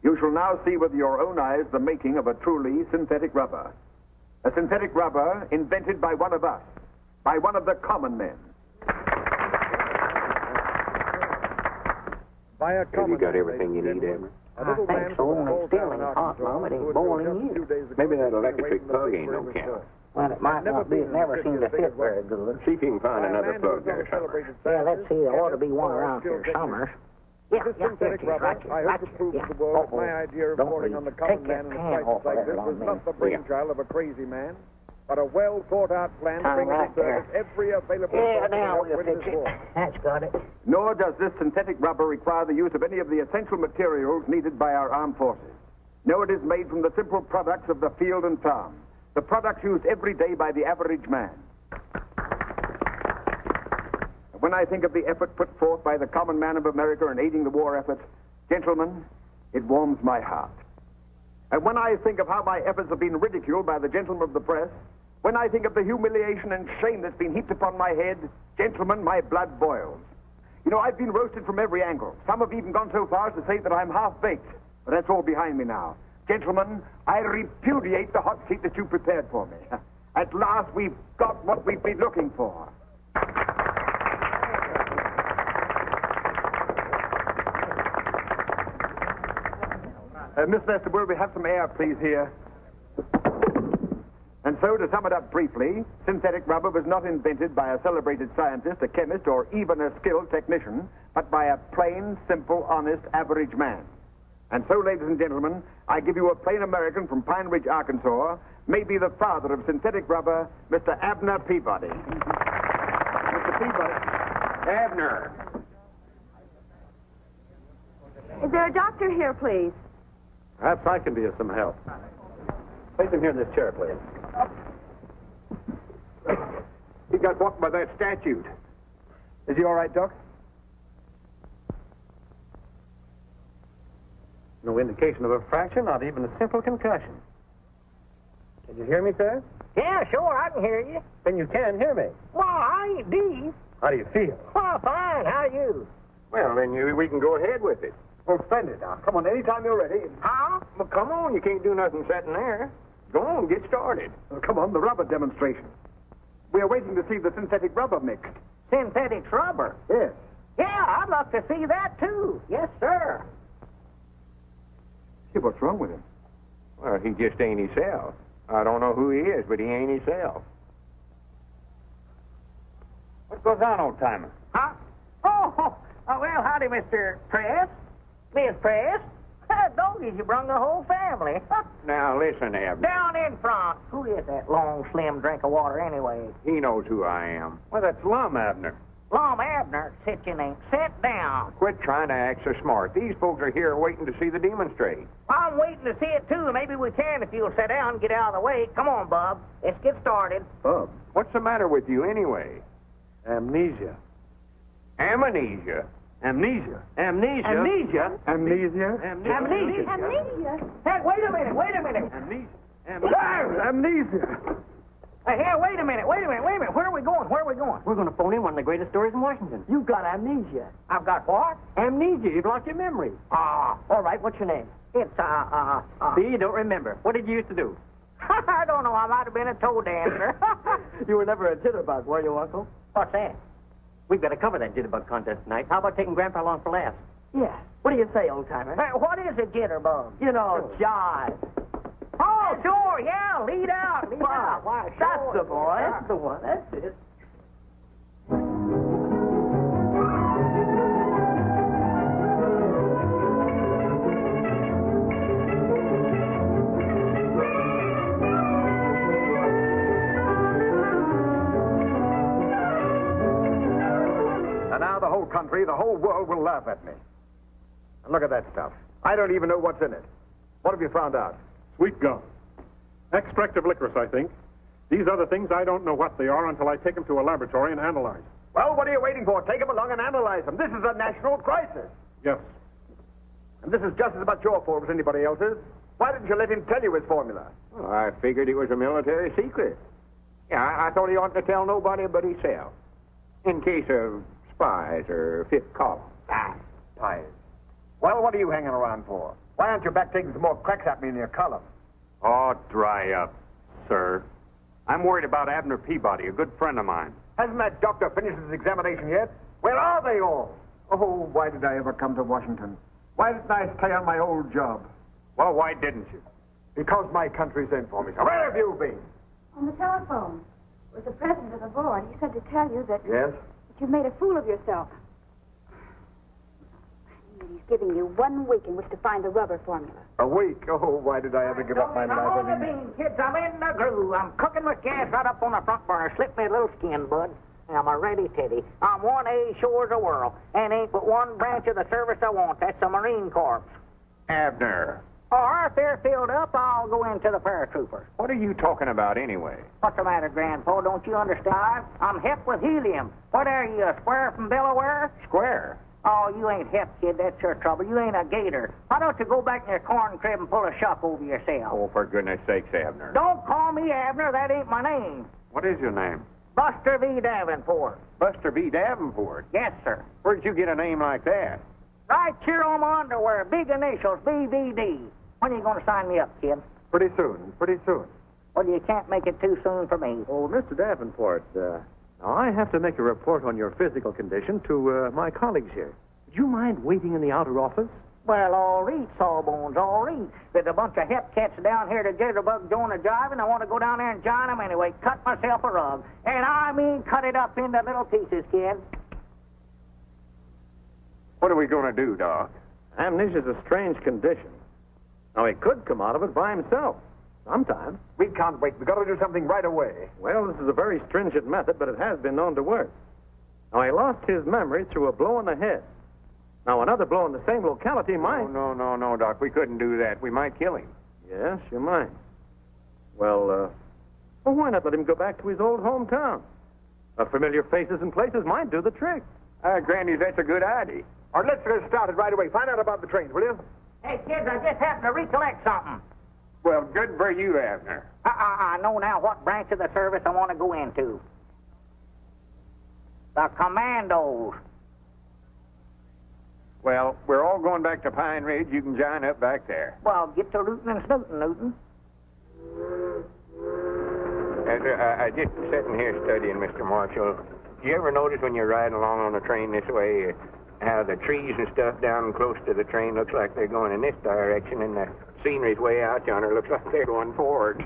you shall now see with your own eyes the making of a truly synthetic rubber. A synthetic rubber invented by one of us, by one of the common men. By a common Have you got everything you need, Abner? I think so, and it's still ain't hot, Mom. It ain't boiling yet. Maybe that electric plug ain't no count. Well, it might not be. It never seemed to fit very good. See if you can find another plug there somewhere. Yeah, let's see. There ought to be one around here somewhere. Yeah, here it is, right here, right here. Yeah. My idea of reporting on the common man in a crisis like this was not the brainchild of a crazy man, but a well-thought-out plan to bring into service every available Yeah, source of now help we'll with fix this it. war. That's got it. Nor does this synthetic rubber require the use of any of the essential materials needed by our armed forces. No, it is made from the simple products of the field and farm, the products used every day by the average man. When I think of the effort put forth by the common man of America in aiding the war effort, gentlemen, it warms my heart. And when I think of how my efforts have been ridiculed by the gentlemen of the press, when I think of the humiliation and shame that's been heaped upon my head, gentlemen, my blood boils. You know, I've been roasted from every angle. Some have even gone so far as to say that I'm half-baked. But that's all behind me now. Gentlemen, I repudiate the hot seat that you prepared for me. At last, we've got what we've been looking for. Miss Lester, will we have some air, please, here? And so, to sum it up briefly, synthetic rubber was not invented by a celebrated scientist, a chemist, or even a skilled technician, but by a plain, simple, honest, average man. And so, ladies and gentlemen, I give you a plain American from Pine Ridge, Arkansas, maybe the father of synthetic rubber, Mr. Abner Peabody. Mr. Peabody. Abner. Is there a doctor here, please? Perhaps I can be of some help. Place him here in this chair, please. He got walked by that statute. Is he all right, Doc? No indication of a fracture, not even a simple concussion. Can you hear me, sir? Yeah, sure, I can hear you. Then you can hear me. Well, I ain't deep. How do you feel? Well, fine. How are you? Well, then we can go ahead with it. Well, splendid, Doc. Come on, anytime you're ready. Huh? Well, come on. You can't do nothing sitting there. Go on, get started. Come on, the rubber demonstration. We are waiting to see the synthetic rubber mixed. Synthetic rubber? Yes. Yeah, I'd love to see that, too. Yes, sir. See, what's wrong with him? Well, he just ain't himself. I don't know who he is, but he ain't himself. What goes on, old timer? Huh? Oh, well, howdy, Mr. Press. Miss Press. Doggies, you brung the whole family. Now, listen, Abner. Down in front. Who is that long, slim drink of water anyway? He knows who I am. Well, that's Lum, Abner. Lum Abner, sit your name. Sit down. Quit trying to act so smart. These folks are here waiting to see the demonstrate. I'm waiting to see it, too. Maybe we can if you'll sit down and get out of the way. Come on, Bub. Let's get started. Bub, what's the matter with you anyway? Amnesia. Amnesia? Amnesia. Amnesia. Amnesia? Amnesia. Amnesia. Amnesia. Hey, wait a minute. Amnesia. Amnesia. Hey, wait a minute. Where are we going? We're going to phone in one of the greatest stories in Washington. You've got amnesia. I've got what? Amnesia. You've lost your memory. All right, what's your name? It's, See, you don't remember. What did you used to do? I don't know. I might have been a toe dancer. You were never a jitterbug, were you, Uncle? What's that? We've got to cover that jitterbug contest tonight. How about taking Grandpa along for laughs? Yeah. What do you say, old-timer? Hey, what is a jitterbug? You know, jive. Oh, sure, yeah. Lead out. Why, That's sure. the boy. That's the one. That's it. And now the whole country, the whole world will laugh at me. And look at that stuff. I don't even know what's in it. What have you found out? Sweet gum. Extract of licorice, I think. These other things, I don't know what they are until I take them to a laboratory and analyze. Well, what are you waiting for? Take them along and analyze them. This is a national crisis. Yes. And this is just as much your fault as anybody else's. Why didn't you let him tell you his formula? Well, I figured it was a military secret. Yeah, I thought he oughtn't to tell nobody but himself. In case of spies or fifth column. Tired. Well, what are you hanging around for? Why aren't you back taking some more cracks at me in your column? Oh, dry up, sir. I'm worried about Abner Peabody, a good friend of mine. Hasn't that doctor finished his examination yet? Where are they all? Oh, why did I ever come to Washington? Why didn't I stay on my old job? Well, why didn't you? Because my country's in for me. So where have you been? On the telephone with the president of the board. He said to tell you that, Yes? that you've made a fool of yourself. He's giving you 1 week in which to find the rubber formula. A week? Oh, why did I ever give up my I'm on the life? bean, kids. I'm in the groove. I'm cooking with gas right up on the front burner. Slip me a little skin, bud. I'm a ready teddy. I'm 1A sure as a whirl. And ain't but one branch of the service I want. That's the Marine Corps. Abner, All right, if they're filled up, I'll go into the paratroopers. what are you talking about anyway? What's the matter, Grandpa? Don't you understand? I'm hep with helium. What are you, a square from Delaware? Square. Oh, you ain't hep, kid. That's your trouble. You ain't a gator. Why don't you go back in your corn crib and pull a shuck over yourself? Oh, for goodness sakes, Abner. Don't call me Abner. That ain't my name. What is your name? Buster V. Davenport. Buster B. Davenport. Yes, sir. Where'd you get a name like that? Right here on my underwear. Big initials, BVD. When are you going to sign me up, kid? Pretty soon. Well, you can't make it too soon for me. Oh, Mr. Davenport, now I have to make a report on your physical condition to my colleagues here. Would you mind waiting in the outer office? Well, all right, Sawbones, all right. There's a bunch of hep cats down here to jitterbug join the jive, and I want to go down there and join them anyway. Cut myself a rug. And I mean cut it up into little pieces, kid. What are we going to do, Doc? Amnesia's a strange condition. Now, he could come out of it by himself sometime. We can't wait. We've got to do something right away. Well, this is a very stringent method, but it has been known to work. Now, he lost his memory through a blow on the head. Now, another blow in the same locality might... No, Doc. We couldn't do that. We might kill him. Yes, you might. Well, why not let him go back to his old hometown? Familiar faces and places might do the trick. Granny, that's a good idea. All right, let's get started right away. Find out about the trains, will you? Hey, kids, I just happened to recollect something. Well, good for you, Abner. I know now what branch of the service I want to go into. The Commandos. Well, we're all going back to Pine Ridge. You can join up back there. Well, get to rootin' and snootin', Newton. I just sitting here studying, Mr. Marshall. Do you ever notice when you're riding along on a train this way how the trees and stuff down close to the train looks like they're going in this direction, and the scenery's way out yonder looks like they're going forward?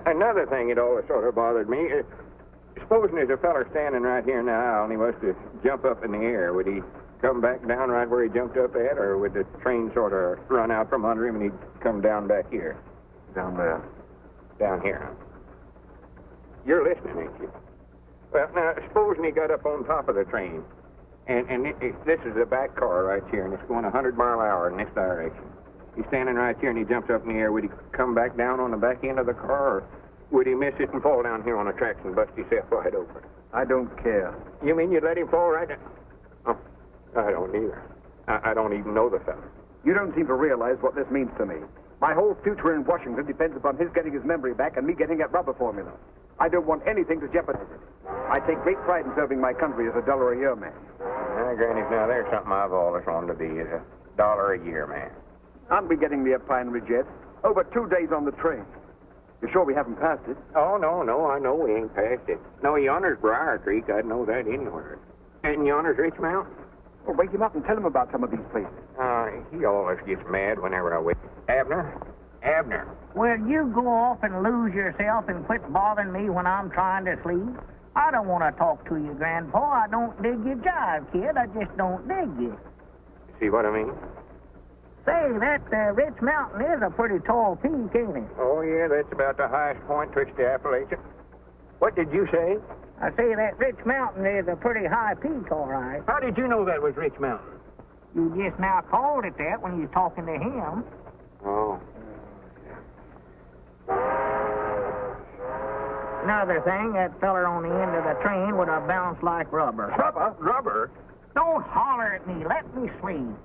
Another thing that always sort of bothered me, supposing there's a feller standing right here now and he was to jump up in the air, would he come back down right where he jumped up at, or would the train sort of run out from under him and he'd come down back here? Down there. Down here, huh? You're listening, ain't you? Well, now, supposing he got up on top of the train, and this is the back car right here, and it's going 100 mile an hour in this direction. He's standing right here, and he jumps up in the air. Would he come back down on the back end of the car, or would he miss it and fall down here on the tracks and bust himself wide open? I don't care. You mean you'd let him fall right down? Oh, I don't either. I don't even know the fellow. You don't seem to realize what this means to me. My whole future in Washington depends upon his getting his memory back and me getting that rubber formula. I don't want anything to jeopardize it. I take great pride in serving my country as $1 a year man. Granny, now there's something I've always wanted to be, is $1 a year man. Aren't we getting near Pine Ridge yet? Over 2 days on the train. You're sure we haven't passed it? Oh, no, I know we ain't passed it. No, yonder's Briar Creek. I'd know that anywhere. And yonder's Rich Mountain. Well, wake him up and tell him about some of these places. He always gets mad whenever I wake. Abner. Will you go off and lose yourself and quit bothering me when I'm trying to sleep? I don't want to talk to you, Grandpa. I don't dig your jive, kid. I just don't dig you. See what I mean? Say, that Rich Mountain is a pretty tall peak, ain't it? Oh, yeah, that's about the highest point twixt the Appalachian. What did you say? I say that Rich Mountain is a pretty high peak, all right. How did you know that was Rich Mountain? You just now called it that when you was talking to him. Oh. Another thing, that feller on the end of the train would have bounced like rubber. Rubber? Don't holler at me. Let me sleep.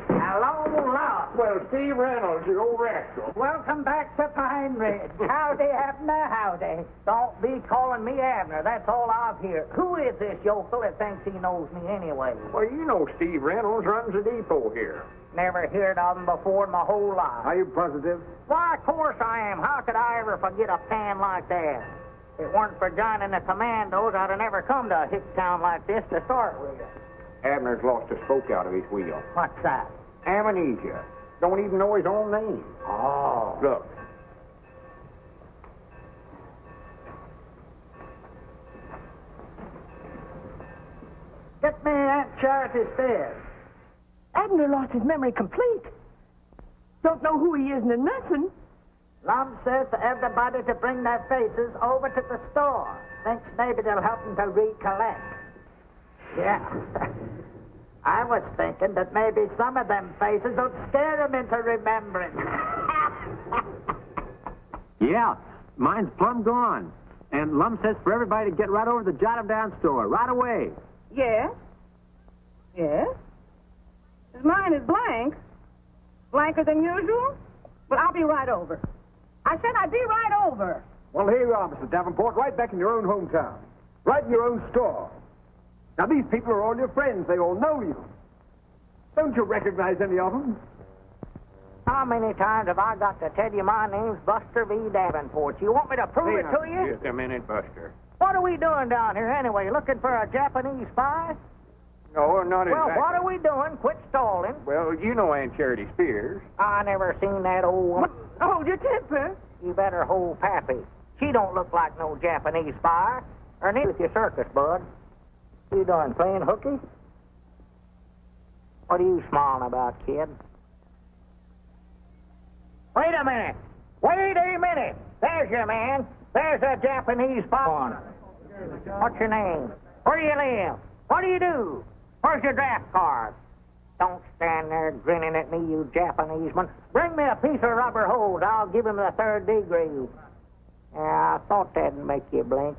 Hello, Lord. Well, Steve Reynolds, you old rascal. Welcome back to Pine Ridge. Howdy, Abner, howdy. Don't be calling me Abner. That's all I've heard. Who is this yokel that thinks he knows me anyway? Well, you know Steve Reynolds runs the depot here. Never heard of him before in my whole life. Are you positive? Why, of course I am. How could I ever forget a pan like that? If it weren't for joining the commandos, I'd have never come to a hick town like this to start with. Abner's lost a spoke out of his wheel. What's that? Amnesia. Don't even know his own name. Oh. Look. Get me Aunt Charity's stairs. Abner lost his memory complete. Don't know who he is and nothing. Lum says to everybody to bring their faces over to the store. Thinks maybe they'll help them to recollect. Yeah. I was thinking that maybe some of them faces would scare them into remembering. Yeah, mine's plumb gone. And Lum says for everybody to get right over to the Jot 'em Down store right away. Yes? Yes? Mine is blank. Blanker than usual? But I'll be right over. I said I'd be right over. Well, here you are, Mr. Davenport, right back in your own hometown. Right in your own store. Now, these people are all your friends. They all know you. Don't you recognize any of them? How many times have I got to tell you my name's Buster V. Davenport? You want me to prove it to you? Just a minute, Buster. What are we doing down here anyway? Looking for a Japanese spy? No, not Well, exactly. what are we doing? Quit stalling. Well, you know Aunt Charity Spears. I never seen that old woman. Hold your temper. You better hold Pappy. She don't look like no Japanese spy. Or neither with your circus, bud. You doing, playing hooky? What are you smiling about, kid? Wait a minute. Wait a minute. There's your man. There's a Japanese spy. What's your name? Where do you live? What do you do? Where's your draft card? Don't stand there grinning at me, you Japanese man. Bring me a piece of rubber hose. I'll give him the 3rd degree. Yeah, I thought that'd make you blink.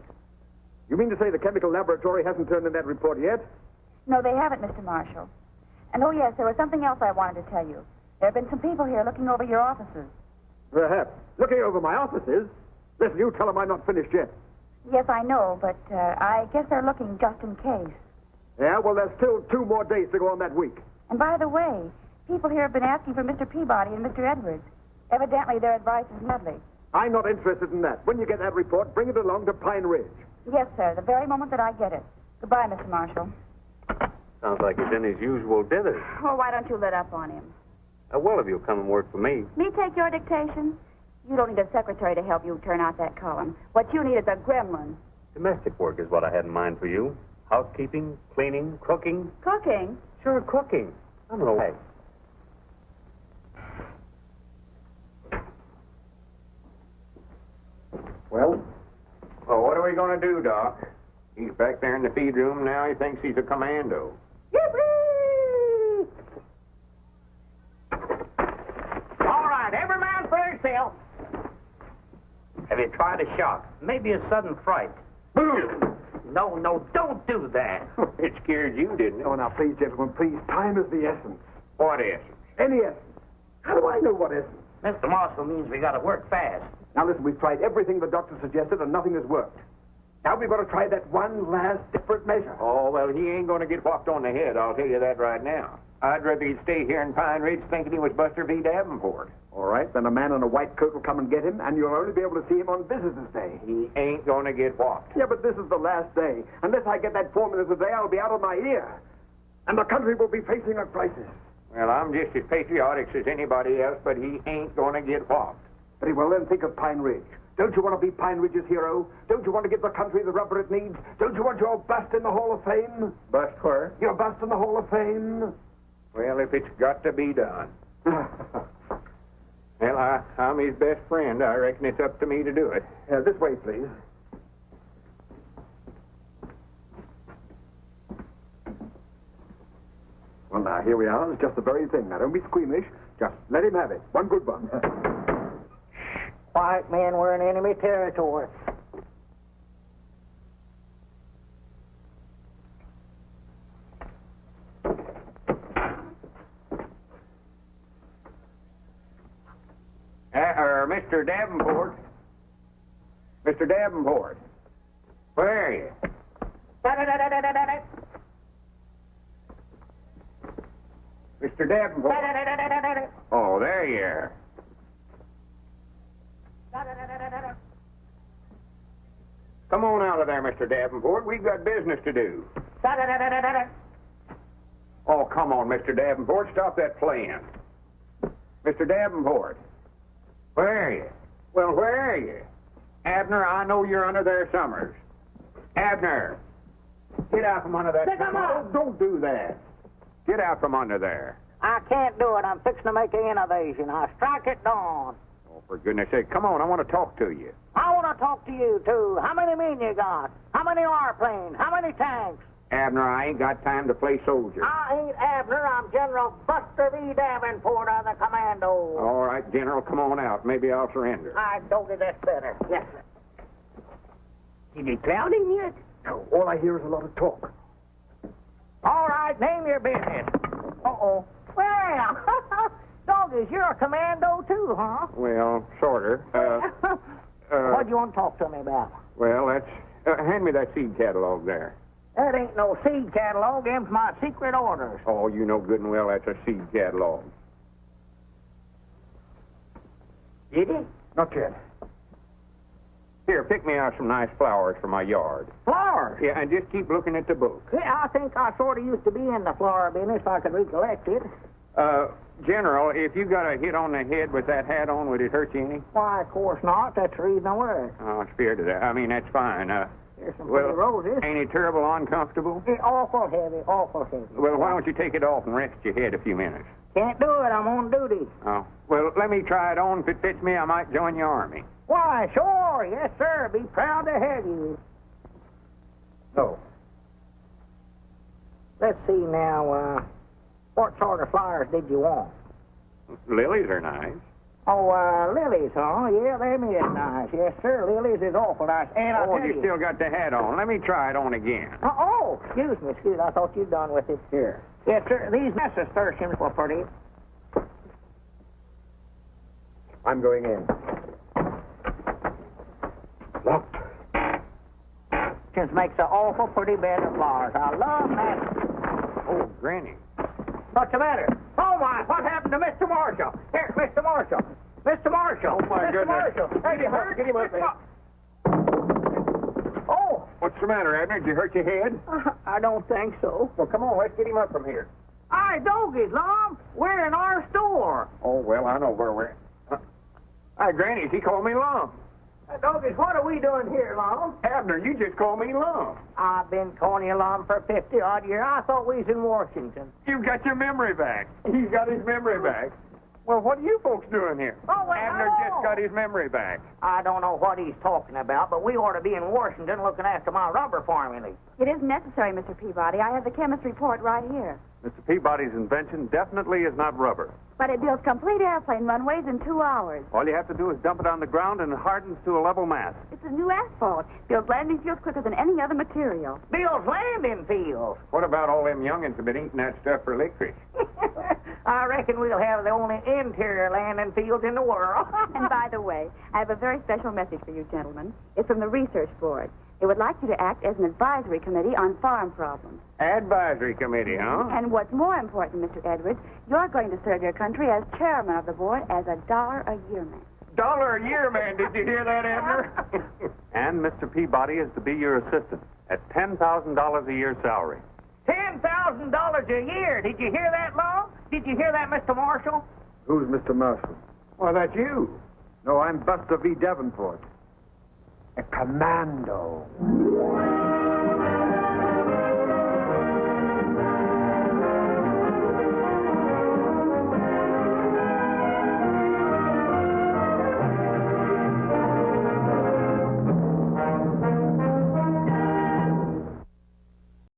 You mean to say the chemical laboratory hasn't turned in that report yet? No, they haven't, Mr. Marshall. And oh, yes, there was something else I wanted to tell you. There have been some people here looking over your offices. Perhaps. Looking over my offices? Listen, you tell them I'm not finished yet. Yes, I know, but I guess they're looking just in case. Yeah, well, there's still 2 more days to go on that week. And by the way, people here have been asking for Mr. Peabody and Mr. Edwards. Evidently, their advice is lovely. I'm not interested in that. When you get that report, bring it along to Pine Ridge. Yes, sir, the very moment that I get it. Goodbye, Mr. Marshall. Sounds like he's in his usual dithers. Oh, why don't you let up on him? Well, if you'll come and work for me. Me take your dictation? You don't need a secretary to help you turn out that column. What you need is a gremlin. Domestic work is what I had in mind for you. Housekeeping, cleaning, cooking. Cooking? Sure, cooking. I'm no way. Well, what are we going to do, Doc? He's back there in the feed room now. He thinks he's a commando. Yippee! All right, every man for himself. Have you tried a shock? Maybe a sudden fright. Boom! No, don't do that. It scared you, didn't it? Oh, now, please, gentlemen, please. Time is the essence. What essence? Any essence. How do I know what essence? Mr. Marshall means we got to work fast. Now, listen, we've tried everything the doctor suggested, and nothing has worked. Now we've got to try that one last desperate measure. Oh, well, he ain't going to get whopped on the head, I'll tell you that right now. I'd rather he'd stay here in Pine Ridge thinking he was Buster V. Davenport. All right, then a man in a white coat will come and get him, and you'll only be able to see him on Visitor's Day. He ain't going to get whopped. Yeah, but this is the last day. Unless I get that 4 minutes a day, I'll be out of my ear. And the country will be facing a crisis. Well, I'm just as patriotic as anybody else, but he ain't going to get whopped. Very well, then think of Pine Ridge. Don't you want to be Pine Ridge's hero? Don't you want to give the country the rubber it needs? Don't you want your bust in the Hall of Fame? Bust where? Your bust in the Hall of Fame? Well, if it's got to be done. Well, I'm his best friend. I reckon it's up to me to do it. This way, please. Well, now, here we are. It's just the very thing. Now, don't be squeamish. Just let him have it. One good one. White men were in enemy territory. Mr. Davenport. Mr. Davenport. Where are you? Mr. Davenport. Oh, there you are. Come on out of there, Mr. Davenport. We've got business to do. Oh, come on, Mr. Davenport. Stop that playing. Mr. Davenport. Where are you? Well, where are you? Abner, I know you're under there somewhere. Abner. Get out from under that. Don't do that. Get out from under there. I can't do it. I'm fixing to make an innovation. I strike at dawn. Oh, for goodness sake, come on. I want to talk to you. I want to talk to you, too. How many men you got? How many airplanes? How many tanks? Abner, I ain't got time to play soldier. I ain't Abner. I'm General Buster V. Davenport of the Commando. All right, General, come on out. Maybe I'll surrender. I told you that's better. Yes, sir. Did you clown him yet? No, all I hear is a lot of talk. All right, name your business. Uh-oh. Well, Doggies, you're a commando, too, huh? Well, sorter. What do you want to talk to me about? Well, that's... hand me that seed catalog there. That ain't no seed catalog. Them's my secret orders. Oh, you know good and well that's a seed catalog. Did he? Not yet. Here, pick me out some nice flowers for my yard. Flowers? Yeah, and just keep looking at the book. Yeah, I think I sort of used to be in the flower business if I could recollect it. General, if you got a hit on the head with that hat on, would it hurt you any? Why, of course not. That's the reason I wear it. Oh, I'm scared of that. I mean, that's fine. There's some pretty roses. Ain't it terrible uncomfortable? It's awful heavy, awful heavy. Well, why don't you take it off and rest your head a few minutes? Can't do it. I'm on duty. Oh, well, let me try it on. If it fits me, I might join your army. Why, sure. Yes, sir. Be proud to have you. No. Let's see now, what sort of flowers did you want? Lilies are nice. Oh, lilies, huh? Yeah, them is nice. Yes, sir. Lilies is awful nice. And I'll tell you still got the hat on. Let me try it on again. Oh, excuse me. I thought you'd done with it. Here. Yes, sir. These nasturtiums were pretty. I'm going in. Locked. Just makes an awful pretty bed of flowers. I love that. Oh, Granny. What's the matter? Oh, my, what happened to Mr. Marshall? Here, Mr. Marshall. Mr. Marshall. Oh, my goodness. Marshall. Hey, you hurt? Get him up there. Oh. What's the matter, Abner? Did you hurt your head? I don't think so. Well, come on, let's get him up from here. Hi, Doggies, Lom. We're in our store. Oh, well, I know where we're at. Hi, Granny, she called me Long. Doggies, what are we doing here, Long? Abner, you just called me Long. I've been calling you Long for 50-odd years. I thought we was in Washington. You've got your memory back. He's got his memory back. Well, what are you folks doing here? Oh, well, Abner just got his memory back. I don't know what he's talking about, but we ought to be in Washington looking after my rubber formulae. It isn't necessary, Mr. Peabody. I have the chemist's report right here. Mr. Peabody's invention definitely is not rubber. But it builds complete airplane runways in 2 hours. All you have to do is dump it on the ground and it hardens to a level mass. It's a new asphalt. Builds landing fields quicker than any other material. Builds landing fields. What about all them youngins have been eating that stuff for licorice? I reckon we'll have the only interior landing fields in the world. And by the way, I have a very special message for you gentlemen. It's from the Research Board. They would like you to act as an advisory committee on farm problems. Advisory committee, huh? And what's more important, Mr. Edwards, you're going to serve your country as chairman of the board as $1 a year man. $1 a year, man. Did you hear that, Abner? And Mr. Peabody is to be your assistant at $10,000 a year salary. $10,000 a year. Did you hear that, Long? Did you hear that, Mr. Marshall? Who's Mr. Marshall? Well, that's you. No, I'm Buster V. Davenport. A commando.